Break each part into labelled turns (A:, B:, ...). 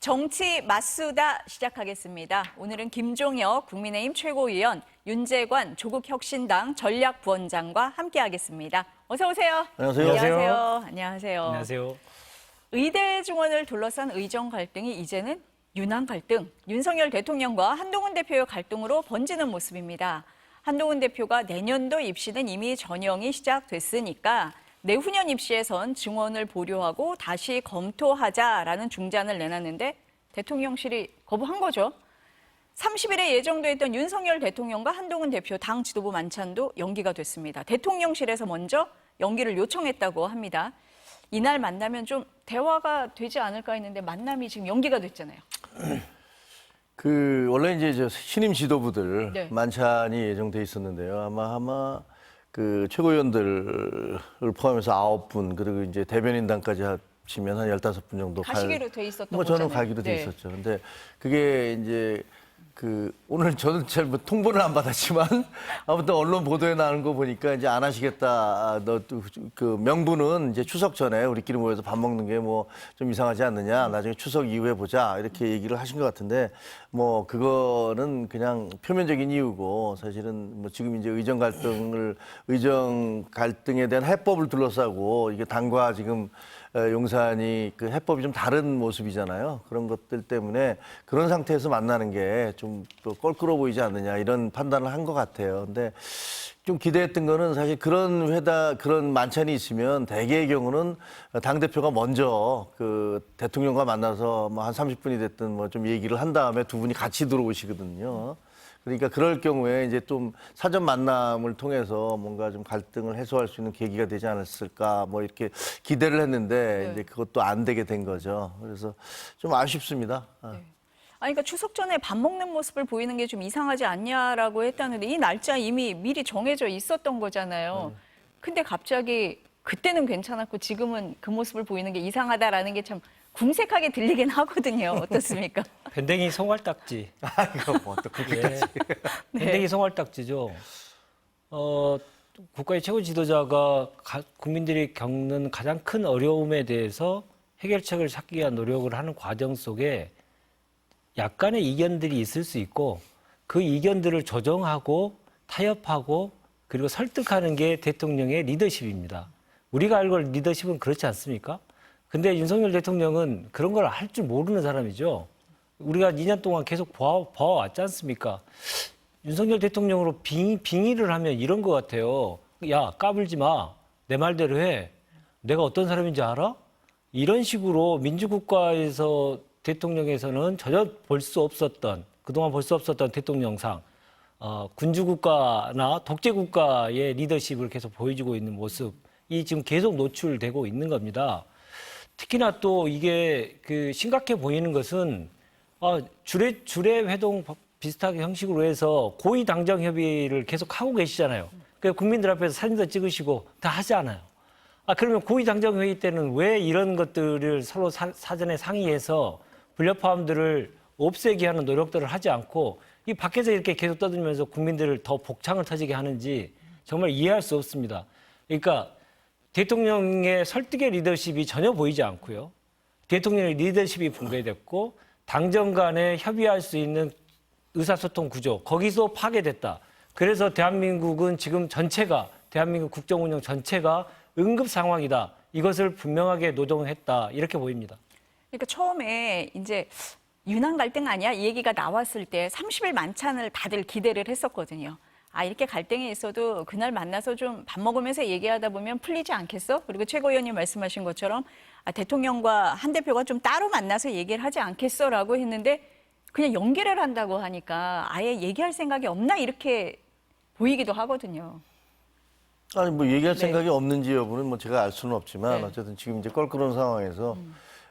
A: 정치 맞수다 시작하겠습니다. 오늘은 김종혁 국민의힘 최고위원, 윤재관 조국혁신당 전략부원장과 함께하겠습니다. 어서 오세요.
B: 안녕하세요.
A: 안녕하세요. 안녕하세요.
C: 안녕하세요.
A: 의대 증원을 둘러싼 의정 갈등이 이제는 윤한 갈등, 윤석열 대통령과 한동훈 대표의 갈등으로 번지는 모습입니다. 한동훈 대표가 내년도 입시는 이미 전형이 시작됐으니까 내후년 입시에선 증원을 보류하고 다시 검토하자라는 중단을 내놨는데 대통령실이 거부한 거죠. 30일에 예정돼 있던 윤석열 대통령과 한동훈 대표 당 지도부 만찬도 연기가 됐습니다. 대통령실에서 먼저 연기를 요청했다고 합니다. 이날 만나면 좀 대화가 되지 않을까 했는데 만남이 지금 연기가 됐잖아요.
B: 원래 이제 신임 지도부들
A: 네.
B: 만찬이 예정돼 있었는데요. 아마 그 최고위원들을 포함해서 9분 그리고 이제 대변인단까지 합치면 한 15분 정도
A: 가시기로 돼 있었던
B: 뭐 저는
A: 거잖아요.
B: 가기로 돼
A: 네.
B: 있었죠. 근데 그게 이제 오늘 저는 잘 통보를 안 받았지만 아무튼 언론 보도에 나오는 거 보니까 이제 안 하시겠다. 그 명분은 이제 추석 전에 우리끼리 모여서 밥 먹는 게 뭐 좀 이상하지 않느냐. 나중에 추석 이후에 보자. 이렇게 얘기를 하신 것 같은데 뭐 그거는 그냥 표면적인 이유고 사실은 뭐 지금 이제 의정 갈등에 대한 해법을 둘러싸고 이게 당과 지금 용산이 그 해법이 좀 다른 모습이잖아요. 그런 것들 때문에 그런 상태에서 만나는 게 좀 또 껄끄러워 보이지 않느냐 이런 판단을 한 것 같아요. 근데 좀 기대했던 거는 사실 그런 만찬이 있으면 대개의 경우는 당대표가 먼저 그 대통령과 만나서 뭐 한 30분이 됐든 뭐 좀 얘기를 한 다음에 두 분이 같이 들어오시거든요. 그러니까 그럴 경우에 이제 좀 사전 만남을 통해서 뭔가 좀 갈등을 해소할 수 있는 계기가 되지 않았을까 뭐 이렇게 기대를 했는데
A: 네.
B: 이제 그것도 안 되게 된 거죠. 그래서 좀 아쉽습니다.
A: 네. 아니, 그러니까 추석 전에 밥 먹는 모습을 보이는 게 좀 이상하지 않냐라고 했다는데 이 날짜 이미 미리 정해져 있었던 거잖아요. 근데 갑자기 그때는 괜찮았고 지금은 그 모습을 보이는 게 이상하다라는 게 참 궁색하게 들리긴 하거든요. 어떻습니까?
C: 밴댕이 송알딱지.
B: 이거 뭐 또 그렇게
C: 예. 밴댕이 송알딱지죠. 국가의 최고 지도자가 국민들이 겪는 가장 큰 어려움에 대해서 해결책을 찾기 위한 노력을 하는 과정 속에 약간의 이견들이 있을 수 있고 그 이견들을 조정하고 타협하고 그리고 설득하는 게 대통령의 리더십입니다. 우리가 알고 있는 리더십은 그렇지 않습니까? 근데 윤석열 대통령은 그런 걸 할 줄 모르는 사람이죠. 우리가 2년 동안 계속 봐왔지 않습니까? 윤석열 대통령으로 빙의를 하면 이런 것 같아요. 야, 까불지 마. 내 말대로 해. 내가 어떤 사람인지 알아? 이런 식으로 민주국가에서 대통령에서는 전혀 그동안 볼 수 없었던 대통령상, 군주국가나 독재국가의 리더십을 계속 보여주고 있는 모습이 지금 계속 노출되고 있는 겁니다. 특히나 또 이게 심각해 보이는 것은, 주례 회동 비슷하게 형식으로 해서 고위 당정 협의를 계속 하고 계시잖아요. 그러니까 국민들 앞에서 사진도 찍으시고 다 하지 않아요. 그러면 고위 당정 회의 때는 왜 이런 것들을 서로 사전에 상의해서 불협화음들을 없애게 하는 노력들을 하지 않고 이 밖에서 이렇게 계속 떠들면서 국민들을 더 복창을 터지게 하는지 정말 이해할 수 없습니다. 그러니까 대통령의 설득의 리더십이 전혀 보이지 않고요. 대통령의 리더십이 붕괴됐고 당정 간에 협의할 수 있는 의사소통 구조, 거기서 파괴됐다. 그래서 대한민국은 지금 대한민국 국정운영 전체가 응급 상황이다. 이것을 분명하게 노동했다. 이렇게 보입니다.
A: 그러니까 처음에 이제 윤한 갈등 아니야? 이 얘기가 나왔을 때 30일 만찬을 다들 기대를 했었거든요. 이렇게 갈등이 있어도 그날 만나서 좀 밥 먹으면서 얘기하다 보면 풀리지 않겠어? 그리고 최고위원님 말씀하신 것처럼 대통령과 한 대표가 좀 따로 만나서 얘기를 하지 않겠어라고 했는데 그냥 연기를 한다고 하니까 아예 얘기할 생각이 없나 이렇게 보이기도 하거든요.
B: 아니 뭐 얘기할
A: 네.
B: 생각이 없는지 여부는 뭐 제가 알 수는 없지만
A: 네.
B: 어쨌든 지금 이제 껄끄러운 상황에서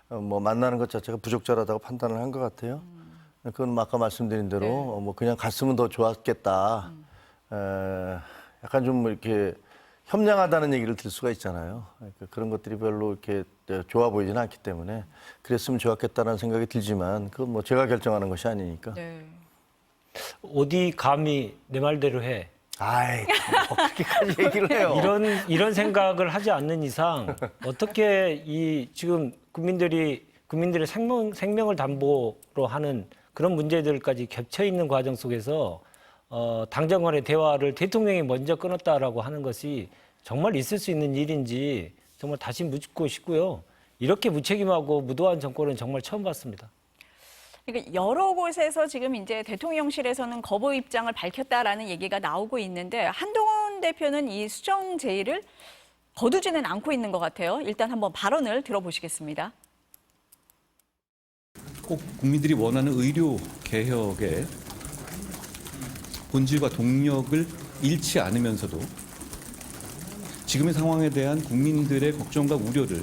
B: 뭐 만나는 것 자체가 부적절하다고 판단을 한 것 같아요. 그건 뭐 아까 말씀드린 대로
A: 네.
B: 뭐 그냥 갔으면 더 좋았겠다. 약간 좀 이렇게 협량하다는 얘기를 들 수가 있잖아요. 그러니까 그런 것들이 별로 이렇게 좋아 보이지는 않기 때문에 그랬으면 좋았겠다는 생각이 들지만 그건 뭐 제가 결정하는 것이 아니니까.
A: 네.
C: 어디 감히 내 말대로 해.
B: 아이, 뭐 그렇게까지 얘기를 해요.
C: 이런 생각을 하지 않는 이상 어떻게 지금 국민들이 국민들의 생명을 담보로 하는 그런 문제들까지 겹쳐 있는 과정 속에서 당정 간의 대화를 대통령이 먼저 끊었다라고 하는 것이 정말 있을 수 있는 일인지 정말 다시 묻고 싶고요. 이렇게 무책임하고 무도한 정권은 정말 처음 봤습니다.
A: 그러니까 여러 곳에서 지금 이제 대통령실에서는 거부 입장을 밝혔다라는 얘기가 나오고 있는데 한동훈 대표는 이 수정 제의를 거두지는 않고 있는 것 같아요. 일단 한번 발언을 들어보시겠습니다.
D: 꼭 국민들이 원하는 의료 개혁의 본질과 동력을 잃지 않으면서도 지금의 상황에 대한 국민들의 걱정과 우려를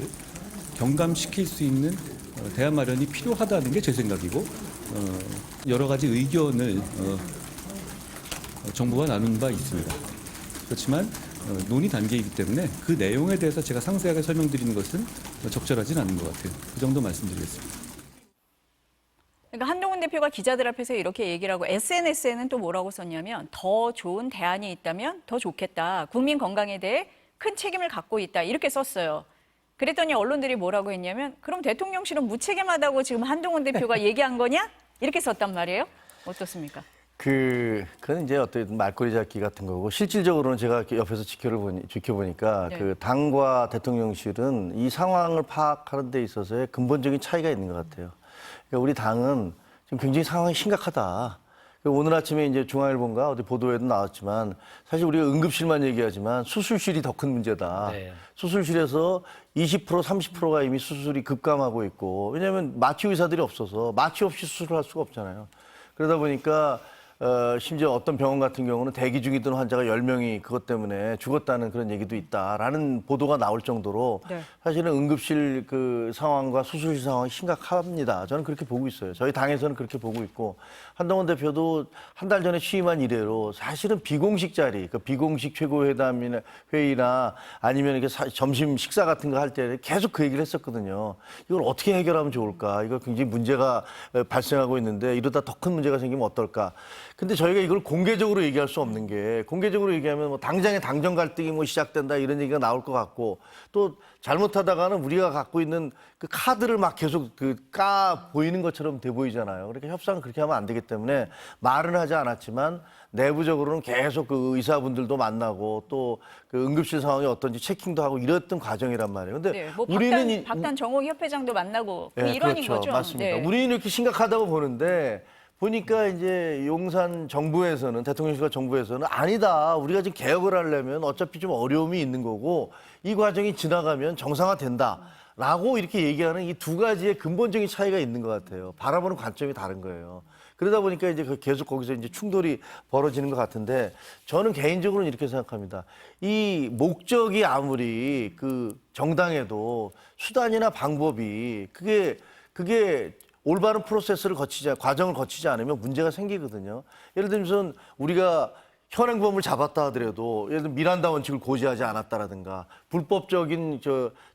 D: 경감시킬 수 있는 대안 마련이 필요하다는 게 제 생각이고 여러 가지 의견을 정부가 나눈 바 있습니다. 그렇지만 논의 단계이기 때문에 그 내용에 대해서 제가 상세하게 설명드리는 것은 적절하진 않은 것 같아요. 그 정도 말씀드리겠습니다.
A: 그러니까 한동훈 대표가 기자들 앞에서 이렇게 얘기를 하고 SNS에는 또 뭐라고 썼냐면 더 좋은 대안이 있다면 더 좋겠다. 국민 건강에 대해 큰 책임을 갖고 있다. 이렇게 썼어요. 그랬더니 언론들이 뭐라고 했냐면 그럼 대통령실은 무책임하다고 지금 한동훈 대표가 얘기한 거냐? 이렇게 썼단 말이에요. 어떻습니까?
B: 그건 이제 어떤 말꼬리 잡기 같은 거고 실질적으로는 제가 이렇게 옆에서 지켜보니까
A: 네.
B: 그 당과 대통령실은 이 상황을 파악하는 데 있어서의 근본적인 차이가 있는 것 같아요. 그러니까 우리 당은 지금 굉장히 상황이 심각하다. 오늘 아침에 이제 중앙일보인가 어디 보도에도 나왔지만 사실 우리가 응급실만 얘기하지만 수술실이 더 큰 문제다.
C: 네.
B: 수술실에서 20% 30%가 이미 수술이 급감하고 있고 왜냐하면 마취 의사들이 없어서 마취 없이 수술을 할 수가 없잖아요. 그러다 보니까 심지어 어떤 병원 같은 경우는 대기 중이던 환자가 10명이 그것 때문에 죽었다는 그런 얘기도 있다라는 보도가 나올 정도로
A: 네.
B: 사실은 응급실 그 상황과 수술실 상황이 심각합니다. 저는 그렇게 보고 있어요. 저희 당에서는 그렇게 보고 있고 한동훈 대표도 한 달 전에 취임한 이래로 사실은 비공식 자리, 그 비공식 최고회담이나 회의나 아니면 이렇게 점심 식사 같은 거 할 때 계속 그 얘기를 했었거든요. 이걸 어떻게 해결하면 좋을까? 이거 굉장히 문제가 발생하고 있는데 이러다 더 큰 문제가 생기면 어떨까? 근데 저희가 이걸 공개적으로 얘기할 수 없는 게 공개적으로 얘기하면 뭐 당장에 당정 갈등이 뭐 시작된다 이런 얘기가 나올 것 같고 또 잘못하다가는 우리가 갖고 있는 그 카드를 막 계속 그 까 보이는 것처럼 돼 보이잖아요. 그러니까 협상은 그렇게 하면 안 되기 때문에 말은 하지 않았지만 내부적으로는 계속 그 의사분들도 만나고 또 그 응급실 상황이 어떤지 체킹도 하고 이랬던 과정이란 말이에요. 근데
A: 네, 뭐
B: 우리는
A: 박단 정호 협회장도 만나고 그
B: 네,
A: 일환인
B: 그렇죠.
A: 거죠.
B: 맞습니다.
A: 네.
B: 우리는 이렇게 심각하다고 보는데 보니까 이제 용산 정부에서는 대통령실과 정부에서는 아니다. 우리가 지금 개혁을 하려면 어차피 좀 어려움이 있는 거고 이 과정이 지나가면 정상화된다. 라고 이렇게 얘기하는 이 두 가지의 근본적인 차이가 있는 것 같아요. 바라보는 관점이 다른 거예요. 그러다 보니까 이제 계속 거기서 이제 충돌이 벌어지는 것 같은데 저는 개인적으로는 이렇게 생각합니다. 이 목적이 아무리 그 정당해도 수단이나 방법이 그게 올바른 과정을 거치지 않으면 문제가 생기거든요. 예를 들면 우리가 현행범을 잡았다 하더라도 예를 들면 미란다 원칙을 고지하지 않았다라든가 불법적인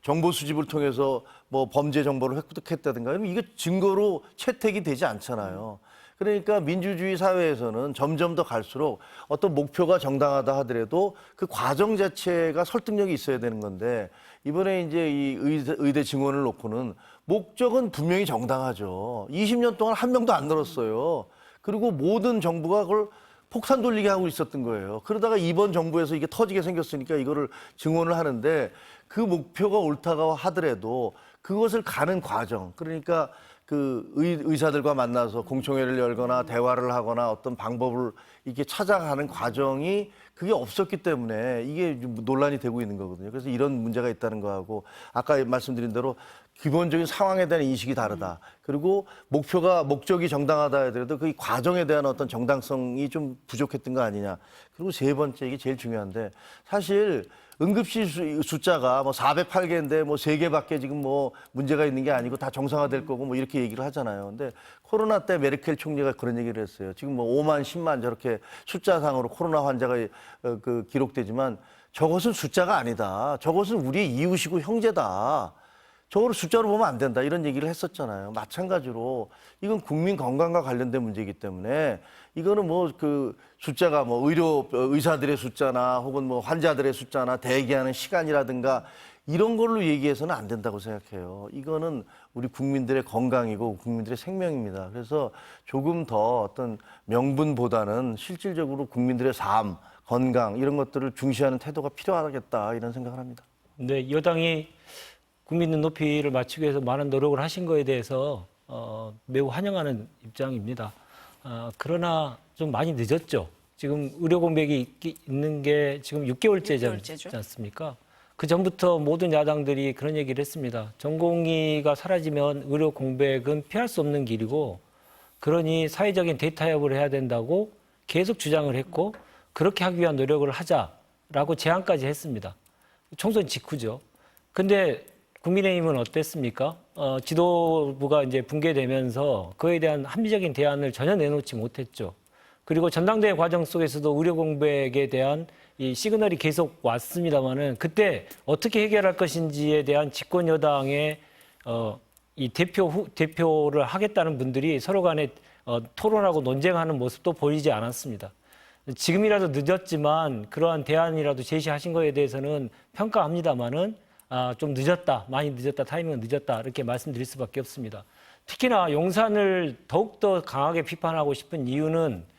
B: 정보 수집을 통해서 뭐 범죄 정보를 획득했다든가 이러면 이게 증거로 채택이 되지 않잖아요. 그러니까 민주주의 사회에서는 점점 더 갈수록 어떤 목표가 정당하다 하더라도 그 과정 자체가 설득력이 있어야 되는 건데 이번에 이제 이 의대 증원을 놓고는 목적은 분명히 정당하죠. 20년 동안 한 명도 안 늘었어요. 그리고 모든 정부가 그걸 폭탄 돌리게 하고 있었던 거예요. 그러다가 이번 정부에서 이게 터지게 생겼으니까 이거를 증원을 하는데 그 목표가 옳다고 하더라도 그것을 가는 과정, 그러니까 그 의사들과 만나서 공청회를 열거나 대화를 하거나 어떤 방법을 이렇게 찾아가는 과정이 그게 없었기 때문에 이게 논란이 되고 있는 거거든요. 그래서 이런 문제가 있다는 거하고 아까 말씀드린 대로 기본적인 상황에 대한 인식이 다르다. 그리고 목적이 정당하다 하더라도 그 과정에 대한 어떤 정당성이 좀 부족했던 거 아니냐. 그리고 세 번째 이게 제일 중요한데 사실 응급실 숫자가 뭐 408개인데 뭐 3개밖에 지금 뭐 문제가 있는 게 아니고 다 정상화될 거고 뭐 이렇게 얘기를 하잖아요. 근데 코로나 때 메르켈 총리가 그런 얘기를 했어요. 지금 뭐 5만, 10만 저렇게 숫자상으로 코로나 환자가 그 기록되지만 저것은 숫자가 아니다. 저것은 우리의 이웃이고 형제다. 저거를 숫자로 보면 안 된다. 이런 얘기를 했었잖아요. 마찬가지로 이건 국민 건강과 관련된 문제이기 때문에 이거는 뭐 그 숫자가 뭐 의사들의 숫자나 혹은 뭐 환자들의 숫자나 대기하는 시간이라든가 이런 걸로 얘기해서는 안 된다고 생각해요. 이거는 우리 국민들의 건강이고 국민들의 생명입니다. 그래서 조금 더 어떤 명분보다는 실질적으로 국민들의 삶, 건강 이런 것들을 중시하는 태도가 필요하겠다 이런 생각을 합니다.
C: 네, 여당이 국민 눈높이를 맞추기 위해서 많은 노력을 하신 거에 대해서 매우 환영하는 입장입니다. 그러나 좀 많이 늦었죠. 지금 의료 공백이 있는 게 지금 6개월째지 않습니까? 그 전부터 모든 야당들이 그런 얘기를 했습니다. 전공의가 사라지면 의료 공백은 피할 수 없는 길이고, 그러니 사회적인 데이터 협업을 해야 된다고 계속 주장을 했고, 그렇게 하기 위한 노력을 하자라고 제안까지 했습니다. 총선 직후죠. 근데 국민의힘은 어땠습니까? 지도부가 이제 붕괴되면서 그에 대한 합리적인 대안을 전혀 내놓지 못했죠. 그리고 전당대회 과정 속에서도 의료 공백에 대한 이 시그널이 계속 왔습니다만은 그때 어떻게 해결할 것인지에 대한 집권 여당의 이 대표를 하겠다는 분들이 서로 간에 토론하고 논쟁하는 모습도 보이지 않았습니다. 지금이라도 늦었지만 그러한 대안이라도 제시하신 거에 대해서는 평가합니다만은 좀 늦었다, 많이 늦었다, 타이밍은 늦었다 이렇게 말씀드릴 수밖에 없습니다. 특히나 용산을 더욱더 강하게 비판하고 싶은 이유는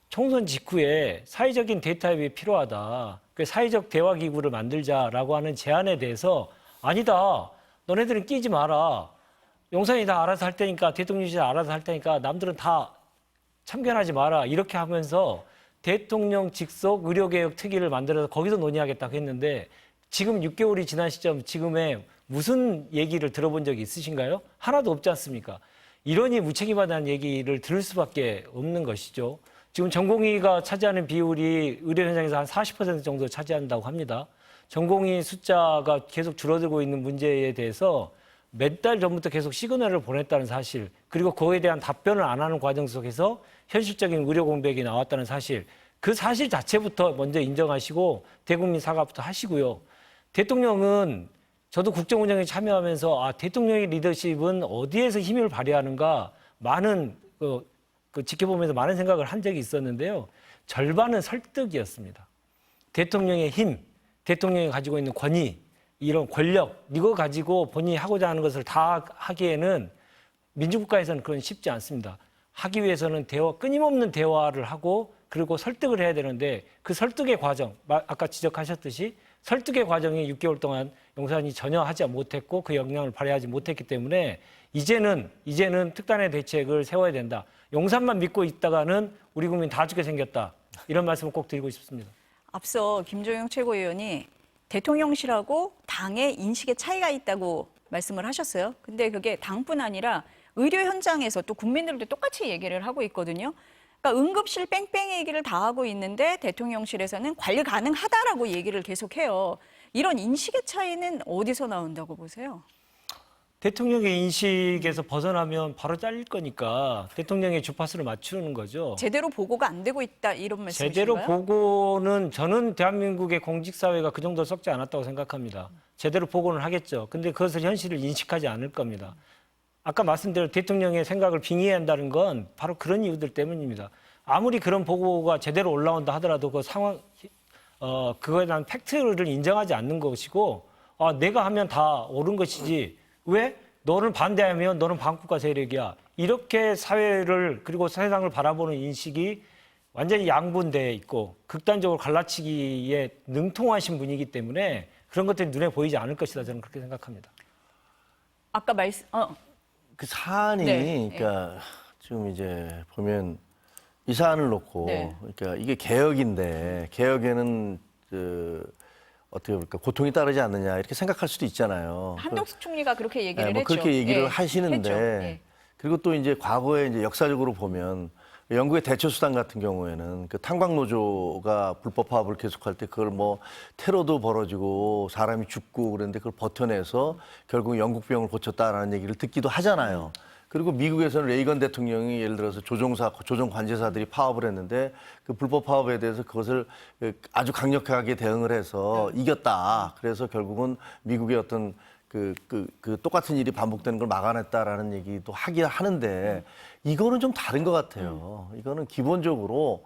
C: 총선 직후에 사회적인 데이터 협업이 필요하다. 그 사회적 대화 기구를 만들자라고 하는 제안에 대해서 아니다. 너네들은 끼지 마라. 용산이 다 알아서 할 테니까 대통령실이 알아서 할 테니까 남들은 다 참견하지 마라. 이렇게 하면서 대통령 직속 의료개혁 특위를 만들어서 거기서 논의하겠다고 했는데 지금 6개월이 지난 시점 지금에 무슨 얘기를 들어본 적이 있으신가요? 하나도 없지 않습니까? 이러니 무책임하다는 얘기를 들을 수밖에 없는 것이죠. 지금 전공의가 차지하는 비율이 의료 현장에서 한 40% 정도 차지한다고 합니다. 전공의 숫자가 계속 줄어들고 있는 문제에 대해서 몇 달 전부터 계속 시그널을 보냈다는 사실, 그리고 그거에 대한 답변을 안 하는 과정 속에서 현실적인 의료 공백이 나왔다는 사실, 그 사실 자체부터 먼저 인정하시고 대국민 사과부터 하시고요. 대통령은 저도 국정운영에 참여하면서 대통령의 리더십은 어디에서 힘을 발휘하는가 많은 지켜보면서 많은 생각을 한 적이 있었는데요. 절반은 설득이었습니다. 대통령의 힘, 대통령이 가지고 있는 권위, 이런 권력, 이거 가지고 본인이 하고자 하는 것을 다 하기에는 민주국가에서는 그건 쉽지 않습니다. 하기 위해서는 끊임없는 대화를 하고 그리고 설득을 해야 되는데 그 설득의 과정, 아까 지적하셨듯이 설득의 과정이 6개월 동안 용산이 전혀 하지 못했고 그 역량을 발휘하지 못했기 때문에 이제는 특단의 대책을 세워야 된다. 용산만 믿고 있다가는 우리 국민 다 죽게 생겼다. 이런 말씀을 꼭 드리고 싶습니다.
A: 앞서 김종영 최고위원이 대통령실하고 당의 인식의 차이가 있다고 말씀을 하셨어요. 근데 그게 당뿐 아니라 의료 현장에서 또 국민들도 똑같이 얘기를 하고 있거든요. 그러니까 응급실 뺑뺑이 얘기를 다 하고 있는데 대통령실에서는 관리 가능하다라고 얘기를 계속해요. 이런 인식의 차이는 어디서 나온다고 보세요?
C: 대통령의 인식에서 벗어나면 바로 잘릴 거니까 대통령의 주파수를 맞추는 거죠.
A: 제대로 보고가 안 되고 있다 이런 말씀이신가요?
C: 제대로 보고는 저는 대한민국의 공직사회가 그 정도 썩지 않았다고 생각합니다. 제대로 보고는 하겠죠. 근데 그것을 현실을 인식하지 않을 겁니다. 아까 말씀드린 대통령의 생각을 빙의해야 한다는 건 바로 그런 이유들 때문입니다. 아무리 그런 보고가 제대로 올라온다 하더라도 그 상황, 그거에 대한 팩트를 인정하지 않는 것이고, 내가 하면 다 옳은 것이지, 왜? 너는 반대하면 너는 반국가 세력이야. 이렇게 사회를 그리고 세상을 바라보는 인식이 완전히 양분되어 있고 극단적으로 갈라치기에 능통하신 분이기 때문에 그런 것들이 눈에 보이지 않을 것이다. 저는 그렇게 생각합니다.
A: 아까
B: 그 사안이
A: 네.
B: 그러니까 지금 이제 보면 이 사안을 놓고
A: 네.
B: 그러니까 이게 개혁인데 개혁에는 어떻게 볼까 고통이 따르지 않느냐 이렇게 생각할 수도 있잖아요.
A: 한덕수 총리가 그렇게 얘기를
B: 뭐
A: 했죠.
B: 그렇게 얘기를
A: 예,
B: 하시는데
A: 했죠. 예.
B: 그리고 또 이제 과거에 이제 역사적으로 보면 영국의 대처 수단 같은 경우에는 그 탄광 노조가 불법 파업을 계속할 때 그걸 뭐 테러도 벌어지고 사람이 죽고 그랬는데 그걸 버텨내서 결국 영국 병을 고쳤다라는 얘기를 듣기도 하잖아요. 그리고 미국에서는 레이건 대통령이 예를 들어서 조종 관제사들이 파업을 했는데 그 불법 파업에 대해서 그것을 아주 강력하게 대응을 해서 이겼다. 그래서 결국은 미국의 어떤 그 똑같은 일이 반복되는 걸 막아냈다라는 얘기도 하긴 하는데 이거는 좀 다른 것 같아요. 이거는 기본적으로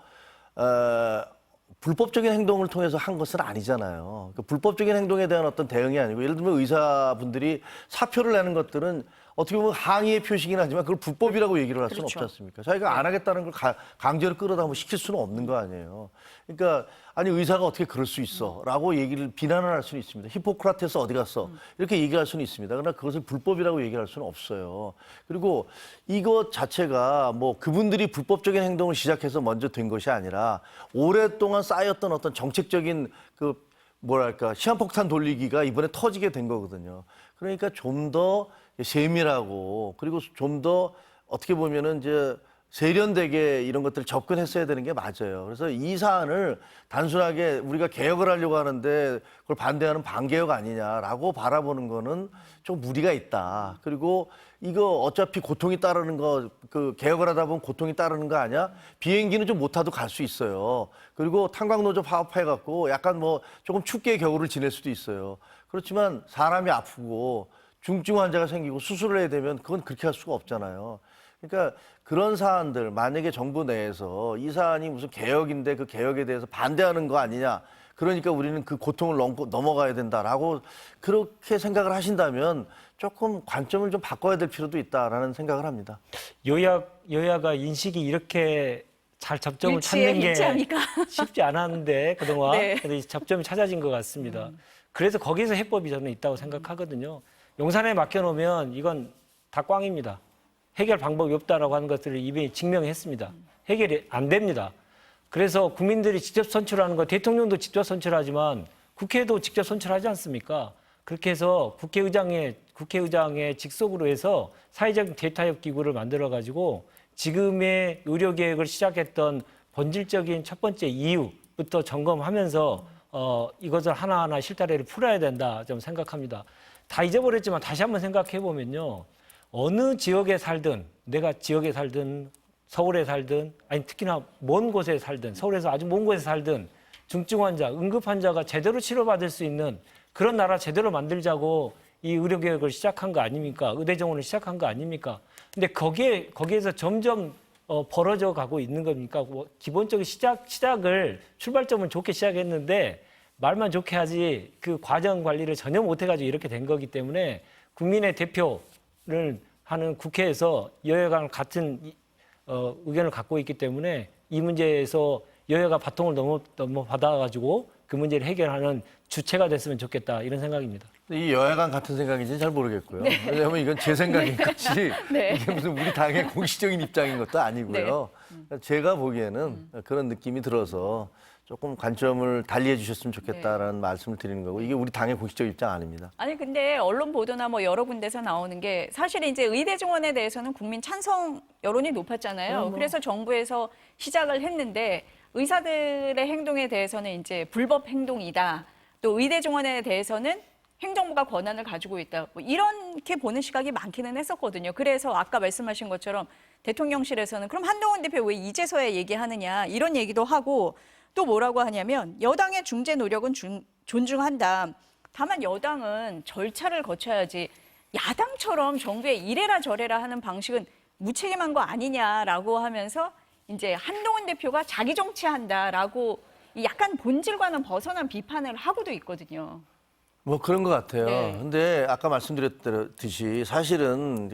B: 불법적인 행동을 통해서 한 것은 아니잖아요. 그 불법적인 행동에 대한 어떤 대응이 아니고 예를 들면 의사분들이 사표를 내는 것들은 어떻게 보면 항의의 표시긴 하지만 그걸 불법이라고 얘기를 할 수는
A: 그렇죠.
B: 없지 않습니까? 자기가 안 하겠다는 걸 강제로 끌어다 뭐 시킬 수는 없는 거 아니에요. 그러니까 아니 의사가 어떻게 그럴 수 있어라고 얘기를 비난을 할 수는 있습니다. 히포크라테스 어디 갔어? 이렇게 얘기할 수는 있습니다. 그러나 그것을 불법이라고 얘기할 수는 없어요. 그리고 이것 자체가 뭐 그분들이 불법적인 행동을 시작해서 먼저 된 것이 아니라 오랫동안 쌓였던 어떤 정책적인 그 뭐랄까 시한폭탄 돌리기가 이번에 터지게 된 거거든요. 그러니까 좀 더 세밀하고 그리고 좀 더 어떻게 보면은 이제 세련되게 이런 것들을 접근했어야 되는 게 맞아요. 그래서 이 사안을 단순하게 우리가 개혁을 하려고 하는데 그걸 반대하는 반개혁 아니냐라고 바라보는 거는 좀 무리가 있다. 그리고 이거 어차피 고통이 따르는 거, 그 개혁을 하다 보면 고통이 따르는 거 아니야? 비행기는 좀 못 타도 갈 수 있어요. 그리고 탄광노조 파업해갖고 약간 뭐 조금 춥게 겨울을 지낼 수도 있어요. 그렇지만 사람이 아프고 중증 환자가 생기고 수술을 해야 되면 그건 그렇게 할 수가 없잖아요. 그러니까 그런 사안들 만약에 정부 내에서 이 사안이 무슨 개혁인데 그 개혁에 대해서 반대하는 거 아니냐. 그러니까 우리는 그 고통을 넘어가야 된다라고 그렇게 생각을 하신다면 조금 관점을 좀 바꿔야 될 필요도 있다라는 생각을 합니다.
C: 여야가 인식이 이렇게 잘 접점을 찾는 게
A: 일치합니까?
C: 쉽지 않았는데 그동안
A: 네.
C: 근데 접점이 찾아진 것 같습니다. 그래서 거기서 해법이 저는 있다고 생각하거든요. 용산에 맡겨놓으면 이건 다 꽝입니다. 해결 방법이 없다라고 하는 것들을 이미 증명했습니다. 해결이 안 됩니다. 그래서 국민들이 직접 선출하는 거 대통령도 직접 선출하지만 국회도 직접 선출하지 않습니까? 그렇게 해서 국회의장의 직속으로 해서 사회적 대타협 기구를 만들어 가지고 지금의 의료 개혁을 시작했던 본질적인 첫 번째 이유부터 점검하면서 이것을 하나하나 실타래를 풀어야 된다 좀 생각합니다. 다 잊어버렸지만 다시 한번 생각해 보면요. 어느 지역에 살든 내가 지역에 살든 서울에 살든 아니 특히나 먼 곳에 살든 서울에서 아주 먼 곳에 살든 중증 환자, 응급 환자가 제대로 치료받을 수 있는 그런 나라 제대로 만들자고 이 의료 개혁을 시작한 거 아닙니까? 의대 정원을 시작한 거 아닙니까? 근데 거기에서 점점 벌어져 가고 있는 겁니까? 뭐 기본적인 시작을 출발점은 좋게 시작했는데 말만 좋게 하지 그 과정 관리를 전혀 못해가지고 이렇게 된 거기 때문에 국민의 대표를 하는 국회에서 여야가 같은 의견을 갖고 있기 때문에 이 문제에서 여야가 바통을 넘어받아가지고 그 문제를 해결하는 주체가 됐으면 좋겠다 이런 생각입니다.
B: 이 여야간 같은 생각인지는 잘 모르겠고요. 왜냐하면 이건 제 생각인 것이
A: 네.
B: 이게 무슨 우리 당의 공식적인 입장인 것도 아니고요. 제가 보기에는 그런 느낌이 들어서 조금 관점을 달리해 주셨으면 좋겠다라는 말씀을 드리는 거고 이게 우리 당의 공식적 입장 아닙니다.
A: 아니 근데 언론 보도나 뭐 여러 군데서 나오는 게 사실 이제 의대 정원에 대해서는 국민 찬성 여론이 높았잖아요. 그래서 정부에서 시작을 했는데 의사들의 행동에 대해서는 이제 불법 행동이다. 또 의대 정원에 대해서는 행정부가 권한을 가지고 있다. 뭐 이렇게 보는 시각이 많기는 했었거든요. 그래서 아까 말씀하신 것처럼 대통령실에서는 그럼 한동훈 대표 왜 이제서야 얘기하느냐 이런 얘기도 하고 또 뭐라고 하냐면 여당의 중재 노력은 존중한다. 다만 여당은 절차를 거쳐야지 야당처럼 정부에 이래라 저래라 하는 방식은 무책임한 거 아니냐라고 하면서 이제 한동훈 대표가 자기 정치한다라고 약간 본질과는 벗어난 비판을 하고도 있거든요.
B: 뭐 그런 것 같아요.
A: 네.
B: 근데 아까 말씀드렸듯이 사실은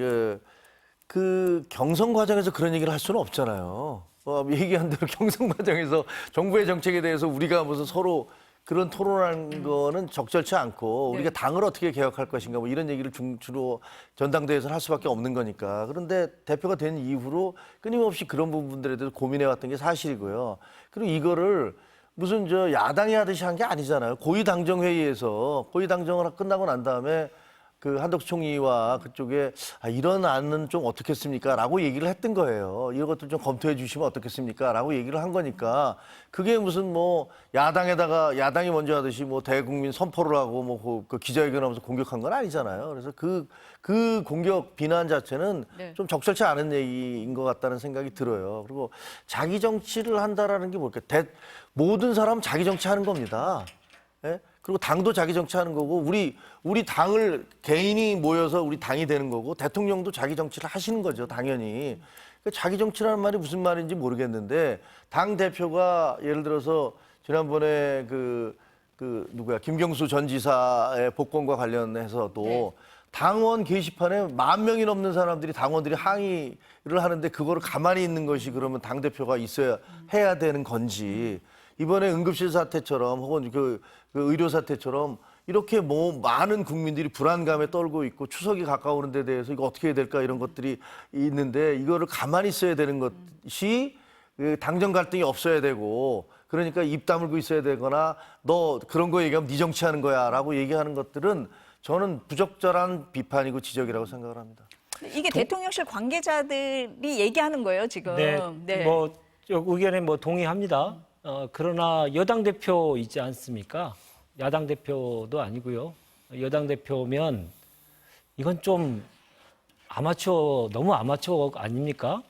B: 그 경선 과정에서 그런 얘기를 할 수는 없잖아요. 얘기한 대로 경선 과정에서 정부의 정책에 대해서 우리가 무슨 서로 그런 토론하는 거는 적절치 않고 우리가 당을 어떻게 개혁할 것인가 뭐 이런 얘기를 주로 전당대회에서 할 수밖에 없는 거니까. 그런데 대표가 된 이후로 끊임없이 그런 부분들에 대해서 고민해왔던 게 사실이고요. 그리고 이거를 무슨 야당이 하듯이 한 게 아니잖아요. 고위당정회의에서 고위당정을 끝나고 난 다음에 그 한덕수 총리와 그쪽에 이런 안은 좀 어떻겠습니까? 라고 얘기를 했던 거예요. 이런 것들 좀 검토해 주시면 어떻겠습니까? 라고 얘기를 한 거니까 그게 무슨 뭐 야당이 먼저 하듯이 뭐 대국민 선포를 하고 뭐 그 기자회견 하면서 공격한 건 아니잖아요. 그래서 그 공격 비난 자체는
A: 네.
B: 좀 적절치 않은 얘기인 것 같다는 생각이 들어요. 그리고 자기 정치를 한다라는 게 뭘까? 모든 사람은 자기 정치하는 겁니다. 예? 그리고 당도 자기 정치하는 거고 우리 당을 개인이 모여서 우리 당이 되는 거고 대통령도 자기 정치를 하시는 거죠, 당연히. 그러니까 자기 정치라는 말이 무슨 말인지 모르겠는데 당 대표가 예를 들어서 지난번에 누구야 김경수 전 지사의 복권과 관련해서도
A: 네.
B: 당원 게시판에 10,000명이 넘는 사람들이 당원들이 항의를 하는데 그거를 가만히 있는 것이 그러면 당 대표가 있어야 해야 되는 건지 이번에 응급실 사태처럼 혹은 그 의료 사태처럼 이렇게 뭐 많은 국민들이 불안감에 떨고 있고 추석이 가까우는 데 대해서 이거 어떻게 해야 될까 이런 것들이 있는데 이거를 가만히 있어야 되는 것이 그 당정 갈등이 없어야 되고 그러니까 입 다물고 있어야 되거나 너 그런 거 얘기하면 네 정치하는 거야라고 얘기하는 것들은 저는 부적절한 비판이고 지적이라고 생각을 합니다.
A: 이게 대통령실 관계자들이 얘기하는 거예요, 지금.
C: 네, 뭐 의견에 뭐 동의합니다. 그러나 여당 대표 있지 않습니까? 야당 대표도 아니고요. 여당 대표면 이건 좀 너무 아마추어 아닙니까?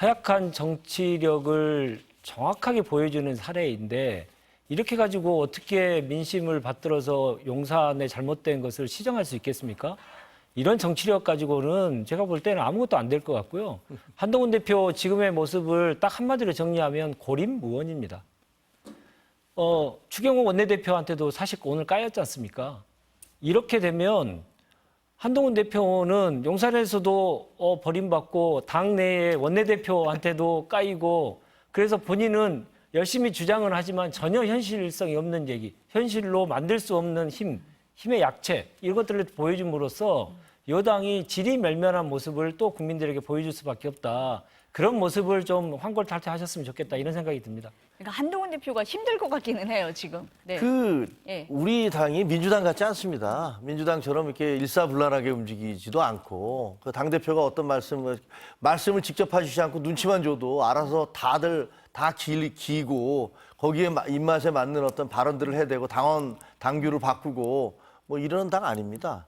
C: 허약한 정치력을 정확하게 보여주는 사례인데 이렇게 가지고 어떻게 민심을 받들어서 용산의 잘못된 것을 시정할 수 있겠습니까? 이런 정치력 가지고는 제가 볼 때는 아무것도 안 될 것 같고요. 한동훈 대표 지금의 모습을 딱 한마디로 정리하면 고립무원입니다. 추경호 원내대표한테도 사실 오늘 까였지 않습니까? 이렇게 되면 한동훈 대표는 용산에서도 버림받고 당내의 원내대표한테도 까이고 그래서 본인은 열심히 주장은 하지만 전혀 현실성이 없는 얘기, 현실로 만들 수 없는 힘의 약체 이런 것들을 보여줌으로써 여당이 지리멸멸한 모습을 또 국민들에게 보여줄 수밖에 없다. 그런 모습을 좀 환골탈퇴하셨으면 좋겠다 이런 생각이 듭니다.
A: 그러니까 한동훈 대표가 힘들 것 같기는 해요, 지금. 네.
B: 예. 우리 당이 민주당 같지 않습니다. 민주당처럼 이렇게 일사불란하게 움직이지도 않고 그 당대표가 어떤 말씀을 직접 하시지 않고 눈치만 줘도 알아서 다들 다 기고 거기에 입맛에 맞는 어떤 발언들을 해대고 당규를 바꾸고 뭐 이런 당 아닙니다.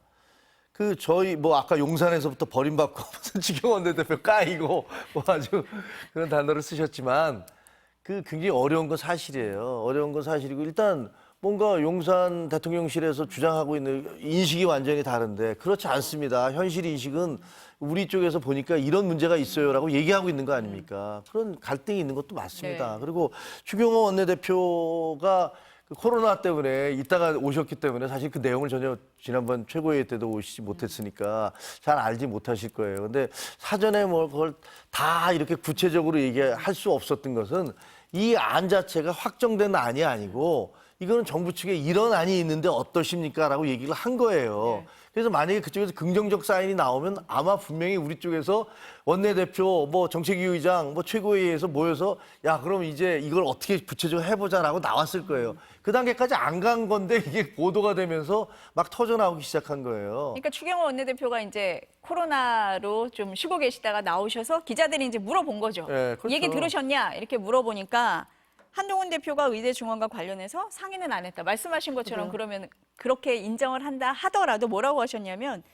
B: 저희 아까 용산에서부터 버림받고 무슨 추경호 원내대표 까이고 뭐 아주 그런 단어를 쓰셨지만 굉장히 어려운 건 사실이에요. 어려운 건 사실이고 일단 뭔가 용산 대통령실에서 주장하고 있는 인식이 완전히 다른데 그렇지 않습니다. 현실 인식은 우리 쪽에서 보니까 이런 문제가 있어요라고 얘기하고 있는 거 아닙니까? 그런 갈등이 있는 것도 맞습니다.
A: 네.
B: 그리고 추경호 원내대표가 코로나 때문에 이따가 오셨기 때문에 사실 그 내용을 전혀 지난번 최고회의 때도 오시지 못했으니까 잘 알지 못하실 거예요. 근데 사전에 그걸 다 이렇게 구체적으로 얘기할 수 없었던 것은 이 안 자체가 확정된 안이 아니고 이거는 정부 측에 이런 안이 있는데 어떠십니까? 라고 얘기를 한 거예요. 그래서 만약에 그쪽에서 긍정적 사인이 나오면 아마 분명히 우리 쪽에서 원내대표, 정책위의장, 최고회의에서 모여서 야, 그럼 이제 이걸 어떻게 구체적으로 해보자라고 나왔을 거예요. 그 단계까지 안 간 건데 이게 보도가 되면서 막 터져나오기 시작한 거예요.
A: 그러니까 추경호 원내대표가 이제 코로나로 좀 쉬고 계시다가 나오셔서 기자들이 이제 물어본 거죠.
B: 네, 그렇죠.
A: 얘기 들으셨냐? 이렇게 물어보니까 한동훈 대표가 의대 중원과 관련해서 상의는 안 했다. 말씀하신 것처럼 그러면 그렇게 인정을 한다 하더라도 뭐라고 하셨냐면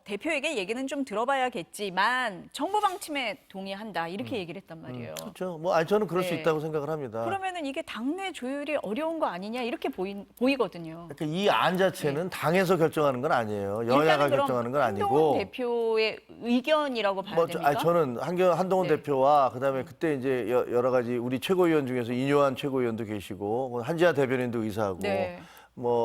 A: 대표에게 얘기는 좀 들어봐야겠지만 정부 방침에 동의한다. 이렇게 얘기를 했단 말이에요.
B: 그렇죠. 저는 그럴 수
A: 네.
B: 있다고 생각을 합니다.
A: 그러면은 이게 당내 조율이 어려운 거 아니냐 이렇게 보이거든요.
B: 그러니까 이 안 자체는 당에서 결정하는 건 아니에요. 여야가
A: 일단은 그럼
B: 결정하는 건 아니고.
A: 한동훈 대표의 의견이라고 봐야 됩니까?
B: 저는 한동훈
A: 네.
B: 대표와 그다음에 그때 이제 여러 가지 우리 최고위원 중에서 인요한 최고위원도 계시고 한지아 대변인도 의사하고
A: 네.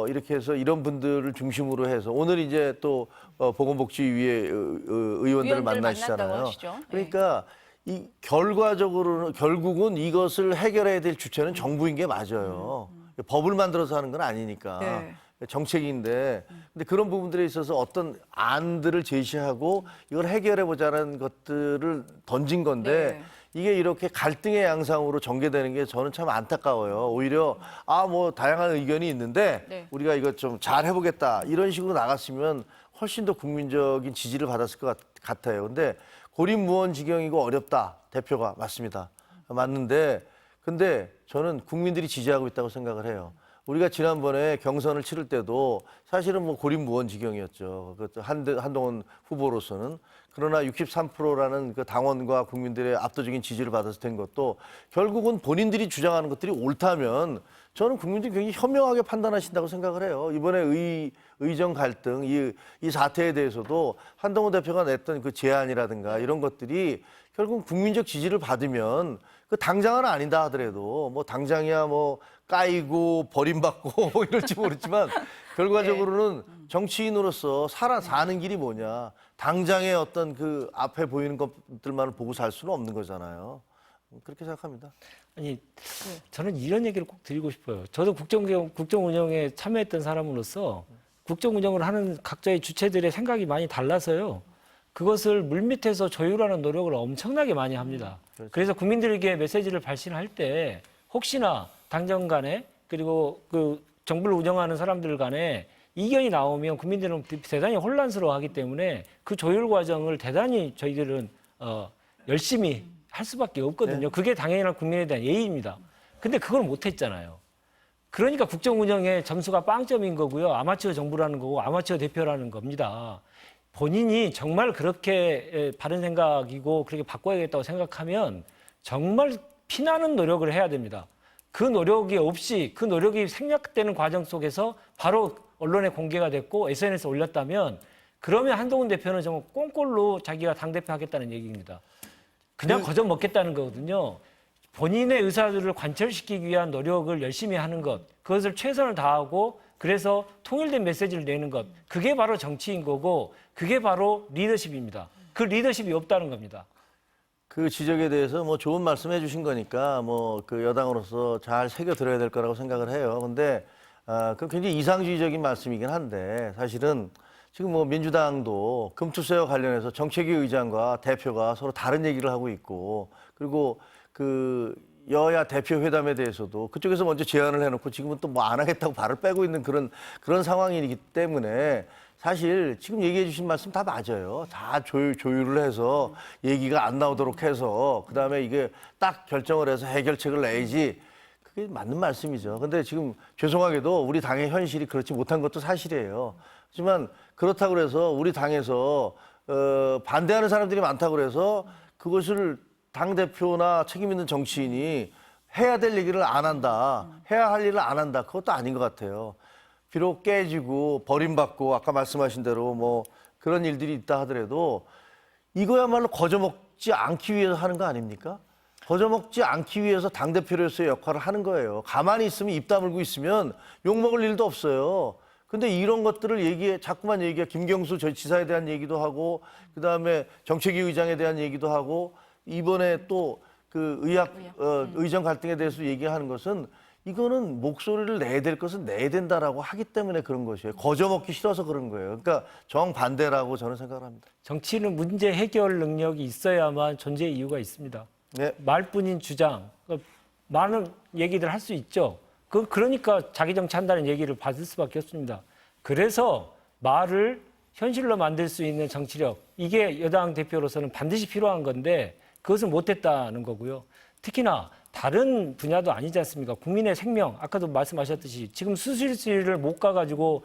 B: 이렇게 해서 이런 분들을 중심으로 해서 오늘 이제 또 보건복지위의 의원들을
A: 만났다고
B: 만나시잖아요.
A: 하시죠. 네.
B: 그러니까 이 결과적으로는 결국은 이것을 해결해야 될 주체는 정부인 게 맞아요. 법을 만들어서 하는 건 아니니까.
A: 네.
B: 정책인데 근데 그런 부분들에 있어서 어떤 안들을 제시하고 이걸 해결해 보자는 것들을 던진 건데
A: 네.
B: 이게 이렇게 갈등의 양상으로 전개되는 게 저는 참 안타까워요. 오히려 다양한 의견이 있는데
A: 네.
B: 우리가 이거 좀 잘 해보겠다 이런 식으로 나갔으면 훨씬 더 국민적인 지지를 받았을 것 같아요. 근데 고립무원 지경이고 어렵다 대표가 맞습니다. 맞는데 근데 저는 국민들이 지지하고 있다고 생각을 해요. 우리가 지난번에 경선을 치를 때도 사실은 고립무원 지경이었죠. 한동훈 후보로서는. 그러나 63%라는 그 당원과 국민들의 압도적인 지지를 받아서 된 것도 결국은 본인들이 주장하는 것들이 옳다면 저는 국민들이 굉장히 현명하게 판단하신다고 생각을 해요. 이번에 의정 갈등, 이 사태에 대해서도 한동훈 대표가 냈던 그 제안이라든가 이런 것들이 결국 국민적 지지를 받으면 그 당장은 아니다 하더라도 뭐 당장이야 뭐 까이고 버림받고 뭐 이럴지 모르지만 결과적으로는 정치인으로서 사는 길이 뭐냐. 당장의 어떤 그 앞에 보이는 것들만을 보고 살 수는 없는 거잖아요. 그렇게 생각합니다.
C: 아니, 저는 이런 얘기를 꼭 드리고 싶어요. 저도 국정 운영에 참여했던 사람으로서 국정 운영을 하는 각자의 주체들의 생각이 많이 달라서요. 그것을 물밑에서 조율하는 노력을 엄청나게 많이 합니다. 그래서 국민들에게 메시지를 발신할 때 혹시나 당정 간에 그리고 그 정부를 운영하는 사람들 간에 이견이 나오면 국민들은 대단히 혼란스러워하기 때문에 그 조율 과정을 대단히 저희들은 열심히 할 수밖에 없거든요. 그게 당연한 국민에 대한 예의입니다. 근데 그걸 못했잖아요. 그러니까 국정 운영의 점수가 빵점인 거고요. 아마추어 정부라는 거고 아마추어 대표라는 겁니다. 본인이 정말 그렇게 바른 생각이고 그렇게 바꿔야겠다고 생각하면 정말 피나는 노력을 해야 됩니다. 그 노력이 없이 그 노력이 생략되는 과정 속에서 바로 언론에 공개가 됐고 SNS에 올렸다면 그러면 한동훈 대표는 정말 꽁꼴로 자기가 당대표 하겠다는 얘기입니다. 그냥 거저 먹겠다는 거거든요. 본인의 의사들을 관철시키기 위한 노력을 열심히 하는 것, 그것을 최선을 다하고 그래서 통일된 메시지를 내는 것, 그게 바로 정치인 거고 그게 바로 리더십입니다. 그 리더십이 없다는 겁니다.
B: 그 지적에 대해서 뭐 좋은 말씀 해주신 거니까 뭐 그 여당으로서 잘 새겨 들어야 될 거라고 생각을 해요. 근데 그 굉장히 이상주의적인 말씀이긴 한데 사실은 지금 뭐 민주당도 금투세와 관련해서 정책위 의장과 대표가 서로 다른 얘기를 하고 있고 그리고 그 여야 대표 회담에 대해서도 그쪽에서 먼저 제안을 해놓고 지금은 또 뭐 안 하겠다고 발을 빼고 있는 그런 상황이기 때문에 사실 지금 얘기해 주신 말씀 다 맞아요. 다 조율을 해서 얘기가 안 나오도록 해서 그다음에 이게 딱 결정을 해서 해결책을 내야지 그게 맞는 말씀이죠. 근데 지금 죄송하게도 우리 당의 현실이 그렇지 못한 것도 사실이에요. 하지만 그렇다고 해서 우리 당에서 반대하는 사람들이 많다고 해서 그것을 당대표나 책임 있는 정치인이 해야 될 얘기를 안 한다. 해야 할 일을 안 한다. 그것도 아닌 것 같아요. 비록 깨지고 버림받고 아까 말씀하신 대로 뭐 그런 일들이 있다 하더라도 이거야말로 거저먹지 않기 위해서 하는 거 아닙니까? 거저먹지 않기 위해서 당대표로서의 역할을 하는 거예요. 가만히 있으면 입 다물고 있으면 욕먹을 일도 없어요. 근데 이런 것들을 자꾸만 얘기해. 김경수 저 지사에 대한 얘기도 하고 그다음에 정책위 의장에 대한 얘기도 하고 이번에 또 그 의정 갈등에 대해서 얘기하는 것은 이거는 목소리를 내야 될 것은 내야 된다라고 하기 때문에 그런 것이에요. 거저먹기 싫어서 그런 거예요. 그러니까 정반대라고 저는 생각을 합니다.
C: 정치는 문제 해결 능력이 있어야만 존재의 이유가 있습니다.
B: 네.
C: 말뿐인 주장, 많은 얘기들 할 수 있죠. 그러니까 자기 정치한다는 얘기를 받을 수밖에 없습니다. 그래서 말을 현실로 만들 수 있는 정치력, 이게 여당 대표로서는 반드시 필요한 건데 그것을 못했다는 거고요. 특히나 다른 분야도 아니지 않습니까? 국민의 생명, 아까도 말씀하셨듯이 지금 수술실을 못 가가지고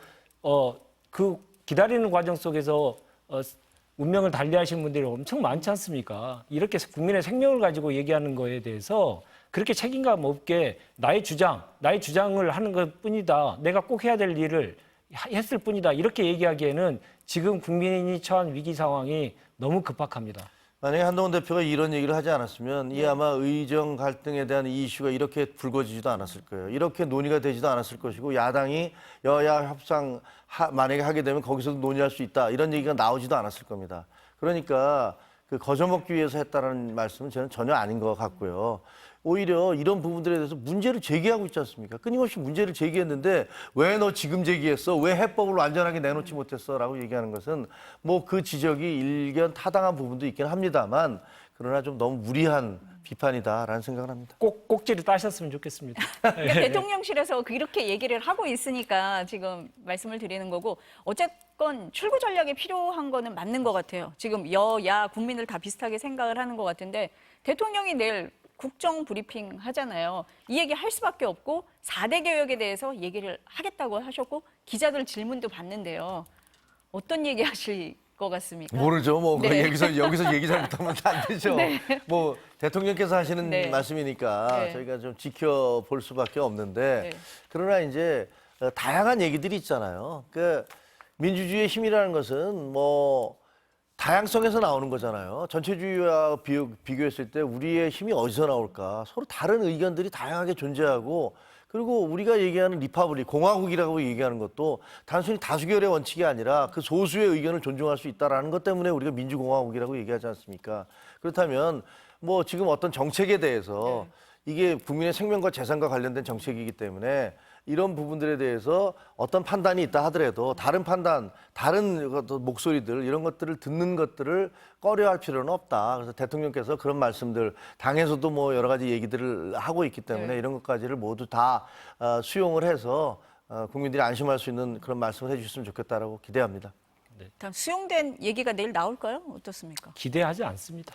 C: 그 기다리는 과정 속에서 운명을 달리하신 분들이 엄청 많지 않습니까? 이렇게 국민의 생명을 가지고 얘기하는 거에 대해서 그렇게 책임감 없게 나의 주장을 하는 것 뿐이다. 내가 꼭 해야 될 일을 했을 뿐이다. 이렇게 얘기하기에는 지금 국민이 처한 위기 상황이 너무 급박합니다.
B: 만약에 한동훈 대표가 이런 얘기를 하지 않았으면 이 아마 의정 갈등에 대한 이 이슈가 이렇게 불거지지도 않았을 거예요. 이렇게 논의가 되지도 않았을 것이고 야당이 여야 협상 만약에 하게 되면 거기서도 논의할 수 있다. 이런 얘기가 나오지도 않았을 겁니다. 그러니까 그 거저먹기 위해서 했다는 말씀은 저는 전혀 아닌 것 같고요. 오히려 이런 부분들에 대해서 문제를 제기하고 있지 않습니까? 끊임없이 문제를 제기했는데 왜 너 지금 제기했어? 왜 해법을 완전하게 내놓지 못했어? 라고 얘기하는 것은 뭐 그 지적이 일견 타당한 부분도 있긴 합니다만 그러나 좀 너무 무리한 비판이다라는 생각을 합니다.
C: 꼭 꼭지를 따셨으면 좋겠습니다.
A: 그러니까 대통령실에서 그렇게 얘기를 하고 있으니까 지금 말씀을 드리는 거고 어쨌건 출구 전략이 필요한 거는 맞는 것 같아요. 지금 여야 국민을 다 비슷하게 생각을 하는 것 같은데 대통령이 내일 국정 브리핑 하잖아요. 이 얘기 할 수밖에 없고 4대 개혁에 대해서 얘기를 하겠다고 하셨고 기자들 질문도 받는데요. 어떤 얘기 하실 것 같습니까?
B: 모르죠. 뭐
A: 네.
B: 여기서 얘기 잘못하면 안 되죠.
A: 네.
B: 뭐 대통령께서 하시는
A: 네.
B: 말씀이니까
A: 네.
B: 저희가 좀 지켜볼 수밖에 없는데
A: 네.
B: 그러나 이제 다양한 얘기들이 있잖아요. 그 민주주의의 힘이라는 것은 뭐 다양성에서 나오는 거잖아요. 전체주의와 비교했을 때 우리의 힘이 어디서 나올까? 서로 다른 의견들이 다양하게 존재하고 그리고 우리가 얘기하는 리퍼블릭, 공화국이라고 얘기하는 것도 단순히 다수결의 원칙이 아니라 그 소수의 의견을 존중할 수 있다라는 것 때문에 우리가 민주공화국이라고 얘기하지 않습니까? 그렇다면 뭐 지금 어떤 정책에 대해서 이게 국민의 생명과 재산과 관련된 정책이기 때문에 이런 부분들에 대해서 어떤 판단이 있다 하더라도 다른 판단, 다른 목소리들 이런 것들을 듣는 것들을 꺼려할 필요는 없다. 그래서 대통령께서 그런 말씀들 당에서도 뭐 여러 가지 얘기들을 하고 있기 때문에
A: 네.
B: 이런 것까지를 모두 다 수용을 해서 국민들이 안심할 수 있는 그런 말씀을 해주셨으면 좋겠다라고 기대합니다.
A: 다음 수용된 얘기가 내일 나올까요? 어떻습니까?
C: 기대하지 않습니다.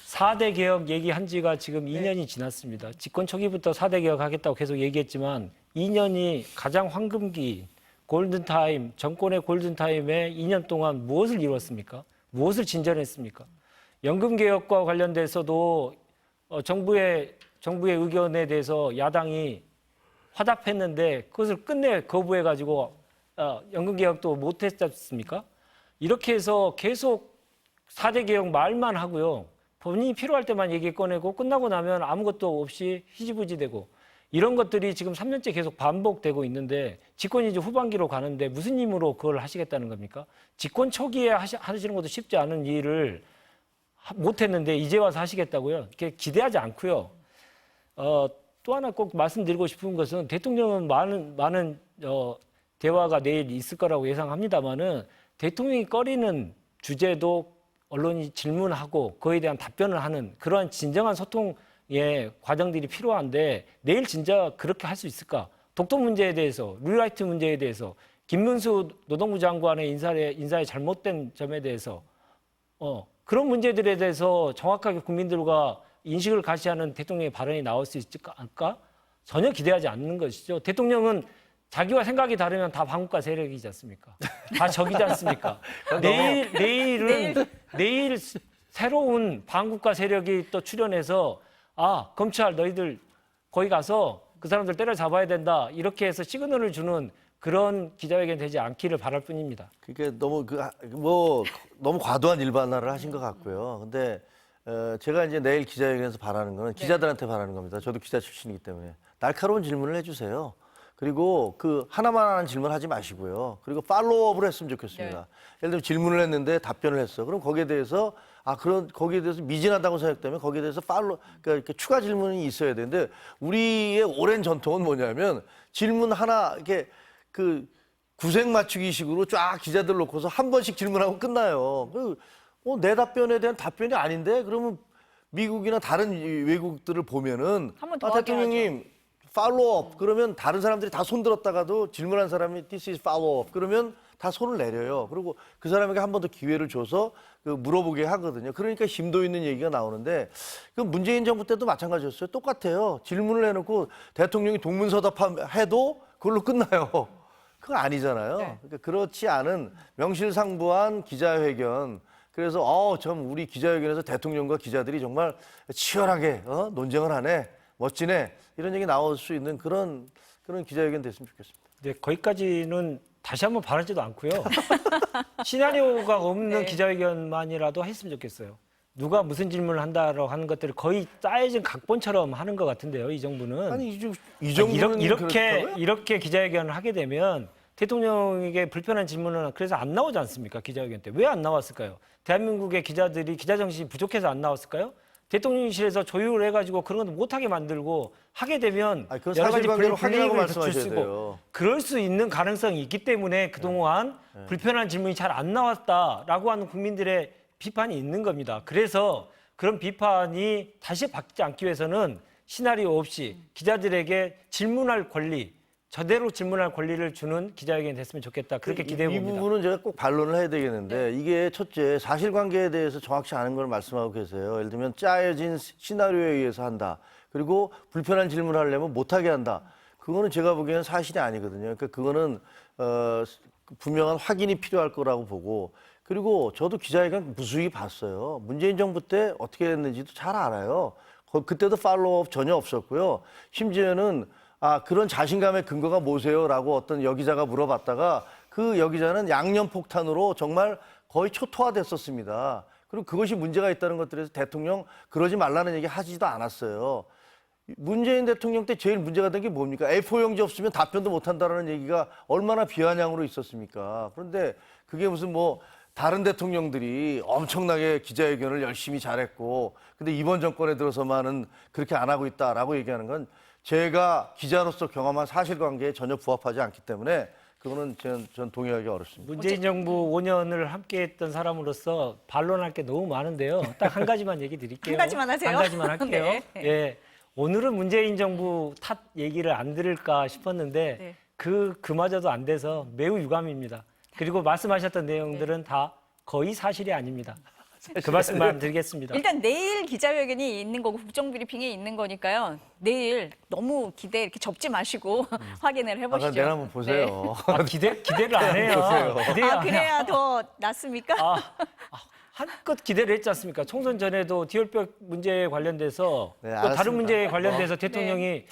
C: 4대 개혁 얘기한 지가 지금 2년이 지났습니다. 집권 초기부터 4대 개혁 하겠다고 계속 얘기했지만 2년이 가장 황금기, 골든타임, 정권의 골든타임에 2년 동안 무엇을 이뤘습니까? 무엇을 진전했습니까? 연금개혁과 관련돼서도 정부의 의견에 대해서 야당이 화답했는데 그것을 끝내 거부해가지고 연금개혁도 못했지 않습니까? 이렇게 해서 계속 4대 개혁 말만 하고요. 본인이 필요할 때만 얘기 꺼내고 끝나고 나면 아무것도 없이 희지부지되고 이런 것들이 지금 3년째 계속 반복되고 있는데 집권이 이제 후반기로 가는데 무슨 힘으로 그걸 하시겠다는 겁니까? 집권 초기에 하시는 것도 쉽지 않은 일을 못했는데 이제 와서 하시겠다고요? 이렇게 기대하지 않고요. 또 하나 꼭 말씀드리고 싶은 것은 대통령은 많은 대화가 내일 있을 거라고 예상합니다만은 대통령이 꺼리는 주제도 언론이 질문하고 그에 대한 답변을 하는 그러한 진정한 소통의 과정들이 필요한데 내일 진짜 그렇게 할 수 있을까? 독도 문제에 대해서, 루라이트 문제에 대해서, 김문수 노동부 장관의 인사에 잘못된 점에 대해서 그런 문제들에 대해서 정확하게 국민들과 인식을 가시하는 대통령의 발언이 나올 수 있을까? 전혀 기대하지 않는 것이죠. 대통령은 자기와 생각이 다르면 다 반국가 세력이지 않습니까? 다 적이지 않습니까? 내일 새로운 반국가 세력이 또 출연해서 검찰 너희들 거기 가서 그 사람들 때려잡아야 된다. 이렇게 해서 시그널을 주는 그런 기자회견 되지 않기를 바랄 뿐입니다.
B: 그게 너무 너무 과도한 일반화를 하신 것 같고요. 근데 제가 이제 내일 기자회견에서 바라는 거는 기자들한테 바라는 겁니다. 저도 기자 출신이기 때문에 날카로운 질문을 해주세요. 그리고 그 하나만 하는 질문 하지 마시고요. 그리고 팔로우업을 했으면 좋겠습니다.
A: 네.
B: 예를 들면 질문을 했는데 답변을 했어. 그럼 거기에 대해서 거기에 대해서 미진하다고 생각되면 거기에 대해서 그러니까 이렇게 추가 질문이 있어야 되는데 우리의 오랜 전통은 뭐냐면 질문 하나 이렇게 그 구색 맞추기식으로 쫙 기자들 놓고서 한 번씩 질문하고 끝나요. 내 답변에 대한 답변이 아닌데 그러면 미국이나 다른 외국들을 보면은
A: 한번더 하게
B: 대통령님 팔로우업 그러면 다른 사람들이 다 손들었다가도 질문한 사람이 this is follow-up 그러면 다 손을 내려요. 그리고 그 사람에게 한 번 더 기회를 줘서 물어보게 하거든요. 그러니까 심도 있는 얘기가 나오는데 그 문재인 정부 때도 마찬가지였어요. 똑같아요. 질문을 해놓고 대통령이 동문서답해도 그걸로 끝나요. 그거 아니잖아요.
A: 네.
B: 그러니까 그렇지 않은 명실상부한 기자회견. 그래서 참 우리 기자회견에서 대통령과 기자들이 정말 치열하게 논쟁을 하네. 멋지네. 이런 얘기 나올 수 있는 그런 기자회견 됐으면 좋겠습니다.
C: 네, 거기까지는 다시 한번 바라지도 않고요. 시나리오가 없는 기자회견만이라도 했으면 좋겠어요. 누가 무슨 질문을 한다라고 하는 것들을 거의 짜여진 각본처럼 하는 것 같은데요, 이 정부는.
B: 아니 이 정도는
C: 이렇게 기자회견을 하게 되면 대통령에게 불편한 질문은 그래서 안 나오지 않습니까? 기자회견 때. 왜 안 나왔을까요? 대한민국의 기자들이 기자 정신이 부족해서 안 나왔을까요? 대통령실에서 조율을 해가지고 그런 것도 못하게 만들고 하게 되면
B: 그건
C: 여러 가지
B: 사실관계를 확인하고
C: 불이익을 줄
B: 말씀하셔야
C: 수고
B: 돼요.
C: 그럴 수 있는 가능성이 있기 때문에 그동안 불편한 질문이 잘 안 나왔다라고 하는 국민들의 비판이 있는 겁니다. 그래서 그런 비판이 다시 바뀌지 않기 위해서는 시나리오 없이 기자들에게 질문할 권리, 저대로 질문할 권리를 주는 기자회견이 됐으면 좋겠다. 그렇게 기대해 봅니다.
B: 이 부분은 제가 꼭 반론을 해야 되겠는데 이게 첫째 사실관계에 대해서 정확치 않은 걸 말씀하고 계세요. 예를 들면 짜여진 시나리오에 의해서 한다. 그리고 불편한 질문을 하려면 못하게 한다. 그거는 제가 보기에는 사실이 아니거든요. 그러니까 그거는 분명한 확인이 필요할 거라고 보고 그리고 저도 기자회견 무수히 봤어요. 문재인 정부 때 어떻게 했는지도 잘 알아요. 그때도 팔로우업 전혀 없었고요. 심지어는 그런 자신감의 근거가 뭐세요라고 어떤 여기자가 물어봤다가 그 여기자는 양념폭탄으로 정말 거의 초토화됐었습니다. 그리고 그것이 문제가 있다는 것들에서 대통령 그러지 말라는 얘기 하지도 않았어요. 문재인 대통령 때 제일 문제가 된 게 뭡니까? A4용지 없으면 답변도 못 한다는 얘기가 얼마나 비아냥으로 있었습니까? 그런데 그게 무슨 뭐 다른 대통령들이 엄청나게 기자회견을 열심히 잘했고 근데 이번 정권에 들어서만은 그렇게 안 하고 있다라고 얘기하는 건 제가 기자로서 경험한 사실관계에 전혀 부합하지 않기 때문에 그거는 전 동의하기 어렵습니다.
C: 문재인 정부 5년을 함께했던 사람으로서 반론할 게 너무 많은데요. 딱 한 가지만 얘기 드릴게요.
A: 한 가지만 하세요.
C: 한 가지만 할게요.
A: 네.
C: 예, 오늘은 문재인 정부 탓 얘기를 안 들을까 싶었는데
A: 네.
C: 그마저도 안 돼서 매우 유감입니다. 그리고 말씀하셨던 내용들은 다 거의 사실이 아닙니다. 그 말씀만 드리겠습니다.
A: 일단 내일 기자회견이 있는 거고 국정브리핑이 있는 거니까요. 내일 너무 기대 이렇게 접지 마시고 확인을 해보시죠.
B: 내일 한번 보세요.
C: 기대를 안 해요. 기대 안 해요.
A: 그래야 더 낫습니까?
C: 한껏 기대를 했지 않습니까? 총선 전에도 디올백 문제에 관련돼서
B: 네,
C: 또
B: 알았습니다.
C: 다른 문제에 관련돼서 대통령이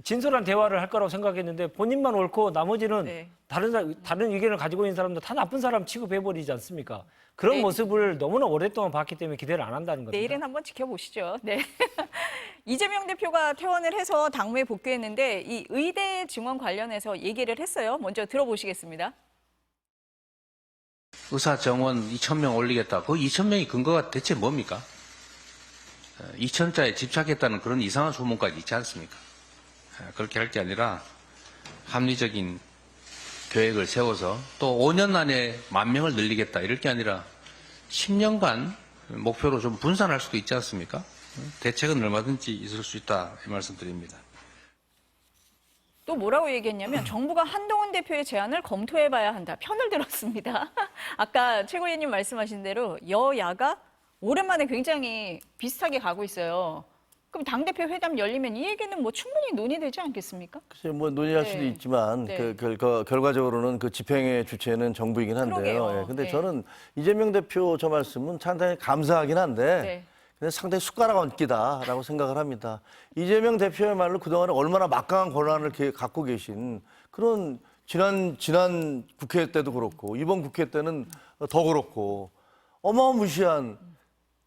C: 진솔한 대화를 할 거라고 생각했는데 본인만 옳고 나머지는
A: 네.
C: 다른 의견을 가지고 있는 사람도 다 나쁜 사람 취급해버리지 않습니까? 그런
A: 네.
C: 모습을 너무나 오랫동안 봤기 때문에 기대를 안 한다는 겁니다.
A: 내일은 한번 지켜보시죠. 네. 이재명 대표가 퇴원을 해서 당무에 복귀했는데 이 의대 증원 관련해서 얘기를 했어요. 먼저 들어보시겠습니다.
E: 의사 정원 2,000명 올리겠다. 그 2,000명의 근거가 대체 뭡니까? 2,000자에 집착했다는 그런 이상한 소문까지 있지 않습니까? 그렇게 할 게 아니라 합리적인 계획을 세워서 또 5년 안에 10,000명을 늘리겠다. 이럴 게 아니라 10년간 목표로 좀 분산할 수도 있지 않습니까? 대책은 얼마든지 있을 수 있다. 이 말씀 드립니다.
A: 또 뭐라고 얘기했냐면 정부가 한동훈 대표의 제안을 검토해봐야 한다. 편을 들었습니다. 아까 최고위원님 말씀하신 대로 여야가 오랜만에 굉장히 비슷하게 가고 있어요. 그럼 당대표 회담 열리면 이 얘기는 뭐 충분히 논의되지 않겠습니까?
B: 글쎄 뭐 논의할
A: 네.
B: 수도 있지만
A: 네.
B: 결과적으로는 그 집행의 주체는 정부이긴 한데요.
A: 그러게요.
B: 예, 근데
A: 네.
B: 저는 이재명 대표 저 말씀은 상당히 감사하긴 한데
A: 네.
B: 근데 상당히 숟가락 얹기다라고 생각을 합니다. 이재명 대표야말로 그동안에 얼마나 막강한 권한을 갖고 계신 그런 지난 국회 때도 그렇고 이번 국회 때는 더 그렇고 어마무시한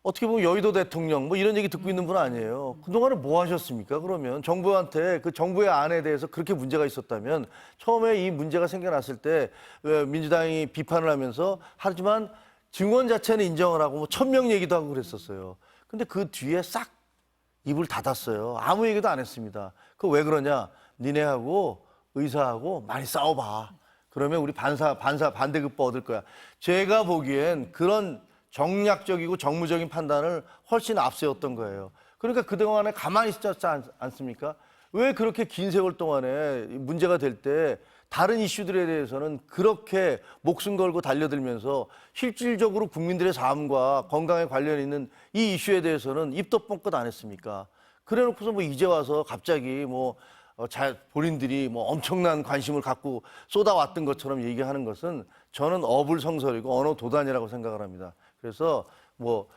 B: 어떻게 보면 여의도 대통령 뭐 이런 얘기 듣고 있는 분 아니에요. 그동안에 뭐 하셨습니까? 그러면 정부한테 그 정부의 안에 대해서 그렇게 문제가 있었다면 처음에 이 문제가 생겨났을 때 민주당이 비판을 하면서 하지만 증원 자체는 인정을 하고 뭐 1,000명 얘기도 하고 그랬었어요. 근데 그 뒤에 싹 입을 닫았어요. 아무 얘기도 안 했습니다. 그 왜 그러냐? 니네하고 의사하고 많이 싸워봐. 그러면 우리 반대급부 얻을 거야. 제가 보기엔 그런 정략적이고 정무적인 판단을 훨씬 앞세웠던 거예요. 그러니까 그동안에 가만히 있었지 않습니까? 왜 그렇게 긴 세월 동안에 문제가 될 때 다른 이슈들에 대해서는 그렇게 목숨 걸고 달려들면서 실질적으로 국민들의 삶과 건강에 관련 있는 이 이슈에 대해서는 입도 뻥끗 안 했습니까? 그래 놓고서 뭐 이제 와서 갑자기 본인들이 뭐 엄청난 관심을 갖고 쏟아왔던 것처럼 얘기하는 것은 저는 어불성설이고 언어 도단이라고 생각을 합니다. 그래서 뭐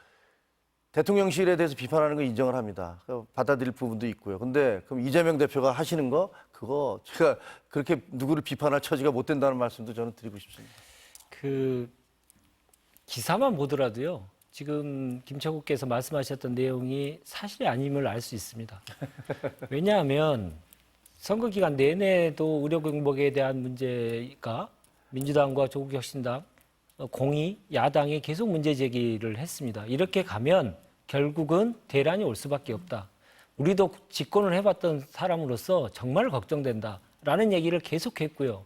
B: 대통령실에 대해서 비판하는 거 인정을 합니다. 받아들일 부분도 있고요. 근데 그럼 이재명 대표가 하시는 거 그거 제가 그렇게 누구를 비판할 처지가 못 된다는 말씀도 저는 드리고 싶습니다.
C: 그 기사만 보더라도요. 지금 김철국께서 말씀하셨던 내용이 사실이 아님을 알 수 있습니다. 왜냐하면 선거 기간 내내도 의료 공복에 대한 문제가 민주당과 조국혁신당 공이 야당이 계속 문제 제기를 했습니다. 이렇게 가면 결국은 대란이 올 수밖에 없다. 우리도 집권을 해봤던 사람으로서 정말 걱정된다라는 얘기를 계속했고요.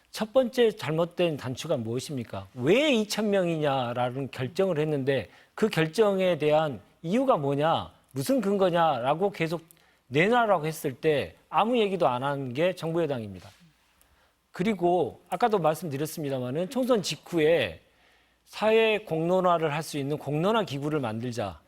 C: 첫 번째 잘못된 단추가 무엇입니까? 왜 2,000명이냐라는 결정을 했는데 그 결정에 대한 이유가 뭐냐, 무슨 근거냐라고 계속 내놔라고 했을 때 아무 얘기도 안 한 게 정부 여당입니다. 그리고 아까도 말씀드렸습니다마는 총선 직후에 사회 공론화를 할 수 있는 공론화 기구를 만들자.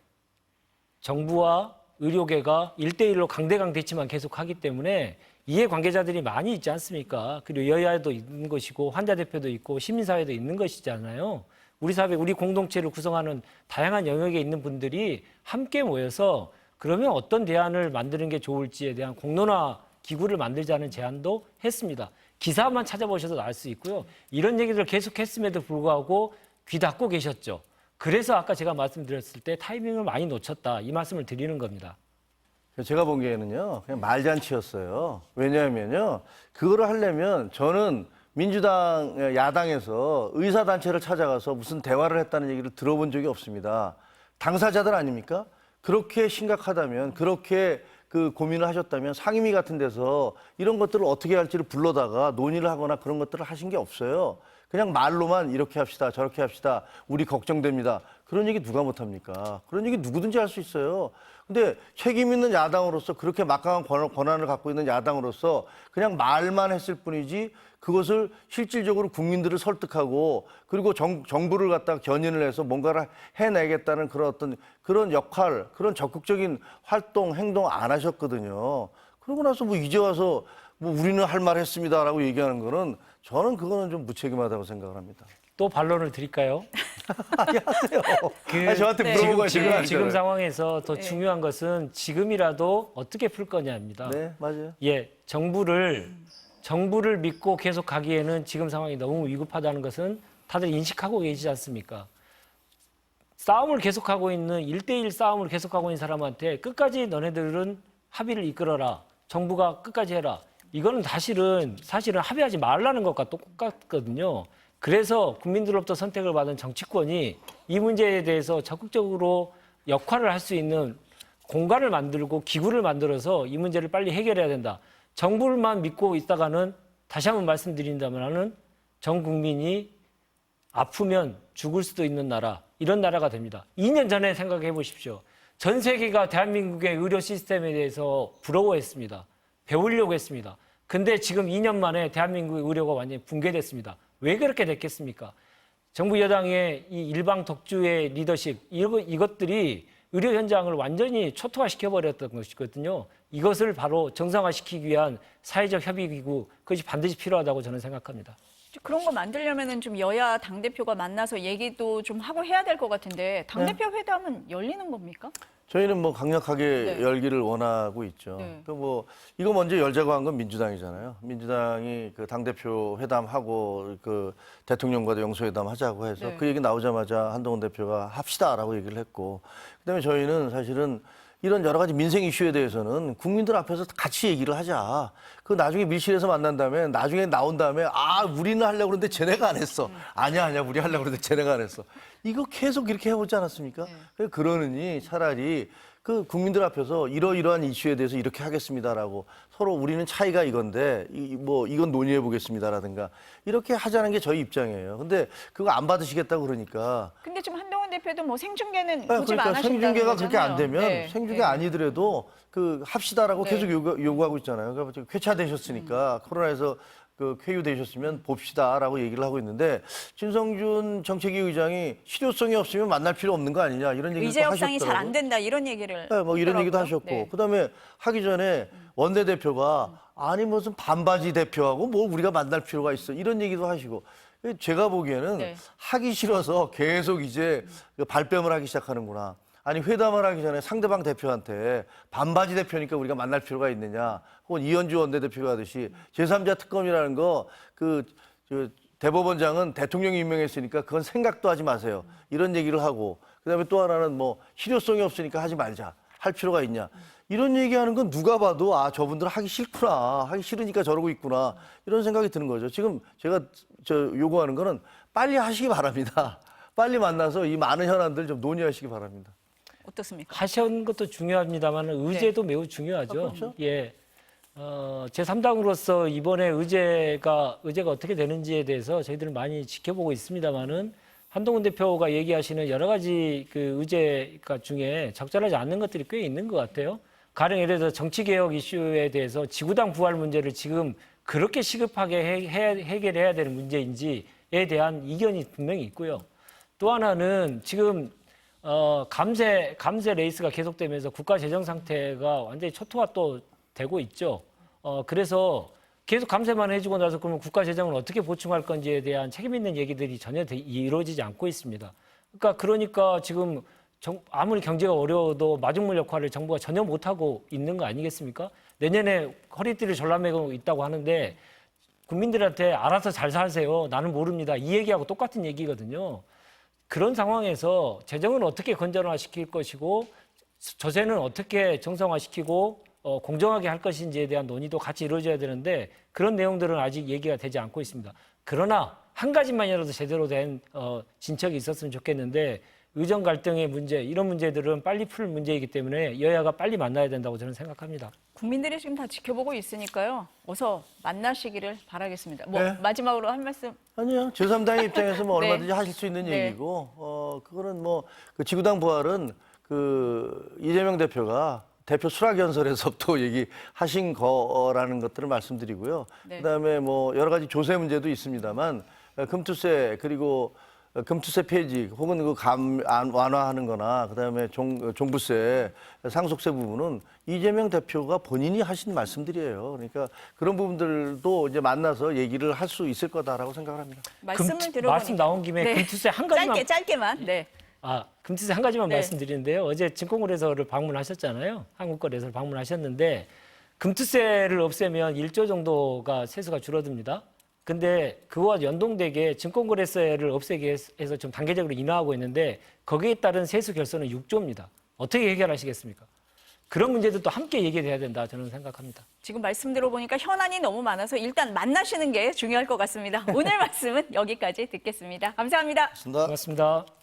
C: 정부와 의료계가 1대1로 강대강 대치만 계속하기 때문에 이해관계자들이 많이 있지 않습니까? 그리고 여야도 있는 것이고 환자 대표도 있고 시민사회도 있는 것이잖아요. 우리 사회, 우리 공동체를 구성하는 다양한 영역에 있는 분들이 함께 모여서 그러면 어떤 대안을 만드는 게 좋을지에 대한 공론화 기구를 만들자는 제안도 했습니다. 기사만 찾아보셔도 알 수 있고요. 이런 얘기들을 계속 했음에도 불구하고 귀 닫고 계셨죠. 그래서 아까 제가 말씀드렸을 때 타이밍을 많이 놓쳤다. 이 말씀을 드리는 겁니다.
B: 제가 보기에는요, 그냥 말잔치였어요. 왜냐하면요, 그거를 하려면 저는 민주당 야당에서 의사단체를 찾아가서 무슨 대화를 했다는 얘기를 들어본 적이 없습니다. 당사자들 아닙니까? 그렇게 심각하다면, 그렇게 그 고민을 하셨다면 상임위 같은 데서 이런 것들을 어떻게 할지를 불러다가 논의를 하거나 그런 것들을 하신 게 없어요. 그냥 말로만 이렇게 합시다, 저렇게 합시다, 우리 걱정됩니다. 그런 얘기 누가 못합니까? 그런 얘기 누구든지 할 수 있어요. 근데 책임 있는 야당으로서 그렇게 막강한 권한을 갖고 있는 야당으로서 그냥 말만 했을 뿐이지 그것을 실질적으로 국민들을 설득하고 그리고 정부를 갖다가 견인을 해서 뭔가를 해내겠다는 그런 어떤 그런 역할, 그런 적극적인 활동, 행동 안 하셨거든요. 그러고 나서 뭐 이제 와서 뭐 우리는 할 말 했습니다라고 얘기하는 거는 저는 그거는 좀 무책임하다고 생각을 합니다.
C: 또 반론을 드릴까요?
B: 아니, 하세요. 아니, 저한테 물어보고
C: 지금 상황에서 더 중요한 것은 지금이라도 어떻게 풀 거냐입니다.
B: 네, 맞아요.
C: 예, 정부를 믿고 계속 가기에는 지금 상황이 너무 위급하다는 것은 다들 인식하고 계시지 않습니까? 싸움을 계속하고 있는 1대1 싸움을 계속하고 있는 사람한테 끝까지 너네들은 합의를 이끌어라. 정부가 끝까지 해라. 이거는 사실은 합의하지 말라는 것과 똑같거든요. 그래서 국민들로부터 선택을 받은 정치권이 이 문제에 대해서 적극적으로 역할을 할 수 있는 공간을 만들고 기구를 만들어서 이 문제를 빨리 해결해야 된다. 정부만 믿고 있다가는 다시 한번 말씀드린다면은 전 국민이 아프면 죽을 수도 있는 나라, 이런 나라가 됩니다. 2년 전에 생각해 보십시오. 전 세계가 대한민국의 의료 시스템에 대해서 부러워했습니다. 배우려고 했습니다. 근데 지금 2년 만에 대한민국의 의료가 완전히 붕괴됐습니다. 왜 그렇게 됐겠습니까? 정부 여당의 이 일방 독주의 리더십, 이것들이 의료 현장을 완전히 초토화시켜버렸던 것이거든요. 이것을 바로 정상화시키기 위한 사회적 협의기구, 그것이 반드시 필요하다고 저는 생각합니다.
A: 그런 거 만들려면은 좀 여야 당대표가 만나서 얘기도 좀 하고 해야 될 것 같은데 당대표 회담은 열리는 겁니까?
B: 저희는 뭐 강력하게
A: 네.
B: 열기를 원하고 있죠.
A: 네.
B: 그 뭐 이거 먼저 열자고 한 건 민주당이잖아요. 민주당이 그 당대표 회담하고 그 대통령과도 영수회담 하자고 해서
A: 네.
B: 그 얘기 나오자마자 한동훈 대표가 합시다라고 얘기를 했고 그다음에 저희는 사실은 이런 여러 가지 민생 이슈에 대해서는 국민들 앞에서 같이 얘기를 하자. 그 나중에 밀실에서 만난 다음에 나중에 나온 다음에 아 우리는 하려고 그러는데 쟤네가 안 했어. 아니야 우리 하려고 그러는데 쟤네가 안 했어. 이거 계속 이렇게 해보지 않았습니까? 그러느니 차라리 그 국민들 앞에서 이러이러한 이슈에 대해서 이렇게 하겠습니다라고 서로 우리는 차이가 이건데 이건 논의해 보겠습니다라든가 이렇게 하자는 게 저희 입장이에요. 근데 그거 안 받으시겠다고 그러니까.
A: 근데 지금 한동훈 대표도 뭐 생중계는
B: 네,
A: 고집 안
B: 그러니까
A: 하신다는
B: 생중계가 그렇게 안 되면
A: 네.
B: 생중계
A: 네.
B: 아니더라도 그 합시다라고
A: 네.
B: 계속 요구하고 있잖아요. 그러니까 지금 쾌차되셨으니까 코로나에서 그 쾌유되셨으면 봅시다라고 얘기를 하고 있는데 진성준 정책위 의장이 실효성이 없으면 만날 필요 없는 거 아니냐 이런 얘기도
A: 의제
B: 하셨더라고요.
A: 협상이 잘 안 된다 이런 얘기를
B: 네, 뭐 이런 얘기도
A: 하더라고요.
B: 하셨고
A: 네.
B: 그다음에 하기 전에 원내대표가 아니 무슨 반바지 대표하고 뭐 우리가 만날 필요가 있어 이런 얘기도 하시고 제가 보기에는
A: 네.
B: 하기 싫어서 계속 이제 발뺌을 하기 시작하는구나. 아니 회담을 하기 전에 상대방 대표한테 반바지 대표니까 우리가 만날 필요가 있느냐. 혹은 이현주 원내대표가 하듯이 제3자 특검이라는 거 대법원장은 대통령이 임명했으니까 그건 생각도 하지 마세요. 이런 얘기를 하고 그다음에 또 하나는 뭐 실효성이 없으니까 하지 말자. 할 필요가 있냐. 이런 얘기하는 건 누가 봐도 아 저분들 하기 싫구나. 하기 싫으니까 저러고 있구나. 이런 생각이 드는 거죠. 지금 제가 요구하는 거는 빨리 하시기 바랍니다. 빨리 만나서 이 많은 현안들 좀 논의하시기 바랍니다.
A: 어떻습니까?
C: 하시는 것도 중요합니다만 의제도 매우 중요하죠.
B: 그렇죠.
C: 예. 제3당으로서 이번에 의제가 어떻게 되는지에 대해서 저희들은 많이 지켜보고 있습니다만은 한동훈 대표가 얘기하시는 여러 가지 그 의제가 중에 적절하지 않는 것들이 꽤 있는 것 같아요. 가령 예를 들어서 정치개혁 이슈에 대해서 지구당 부활 문제를 지금 그렇게 시급하게 해결해야 되는 문제인지에 대한 이견이 분명히 있고요. 또 하나는 지금 감세 레이스가 계속되면서 국가 재정 상태가 완전히 초토화 또 되고 있죠. 그래서 계속 감세만 해주고 나서 그러면 국가 재정을 어떻게 보충할 건지에 대한 책임 있는 얘기들이 전혀 이루어지지 않고 있습니다. 그러니까 지금 아무리 경제가 어려워도 마중물 역할을 정부가 전혀 못하고 있는 거 아니겠습니까? 내년에 허리띠를 졸라매고 있다고 하는데 국민들한테 알아서 잘 사세요. 나는 모릅니다. 이 얘기하고 똑같은 얘기거든요. 그런 상황에서 재정을 어떻게 건전화시킬 것이고 조세는 어떻게 정상화시키고 공정하게 할 것인지에 대한 논의도 같이 이루어져야 되는데 그런 내용들은 아직 얘기가 되지 않고 있습니다. 그러나 한 가지만이라도 제대로 된 진척이 있었으면 좋겠는데 의정 갈등의 문제, 이런 문제들은 빨리 풀 문제이기 때문에 여야가 빨리 만나야 된다고 저는 생각합니다.
A: 국민들이 지금 다 지켜보고 있으니까요. 어서 만나시기를 바라겠습니다.
B: 네.
A: 마지막으로 한 말씀.
B: 아니요. 제3당의 입장에서 뭐
A: 네.
B: 얼마든지 하실 수 있는
A: 네.
B: 얘기고, 그거는 뭐, 그 지구당 부활은 이재명 대표가 대표 수락연설에서부터 얘기하신 거라는 것들을 말씀드리고요.
A: 네.
B: 그다음에 뭐 여러 가지 조세 문제도 있습니다만, 금투세 그리고 금투세 폐지 혹은 그 완화하는 거나 그다음에 종부세, 상속세 부분은 이재명 대표가 본인이 하신 말씀들이에요. 그러니까 그런 부분들도 이제 만나서 얘기를 할 수 있을 거다라고 생각을 합니다.
A: 말씀을 들어보니까.
C: 말씀 나온 김에
A: 네.
C: 금투세 한 가지만
A: 짧게만. 네.
C: 금투세 한 가지만
A: 네.
C: 말씀드리는데요. 어제 증권거래소를 방문하셨잖아요. 한국거래소를 방문하셨는데 금투세를 없애면 1조 정도가 세수가 줄어듭니다. 근데 그와 연동되게 증권거래세를 없애기 위해서 좀 단계적으로 인하하고 있는데 거기에 따른 세수 결손은 6조입니다. 어떻게 해결하시겠습니까? 그런 문제들도 함께 얘기해야 된다 저는 생각합니다.
A: 지금 말씀 들어보니까 현안이 너무 많아서 일단 만나시는 게 중요할 것 같습니다. 오늘 말씀은 여기까지 듣겠습니다. 감사합니다.
B: 고맙습니다.
C: 고맙습니다.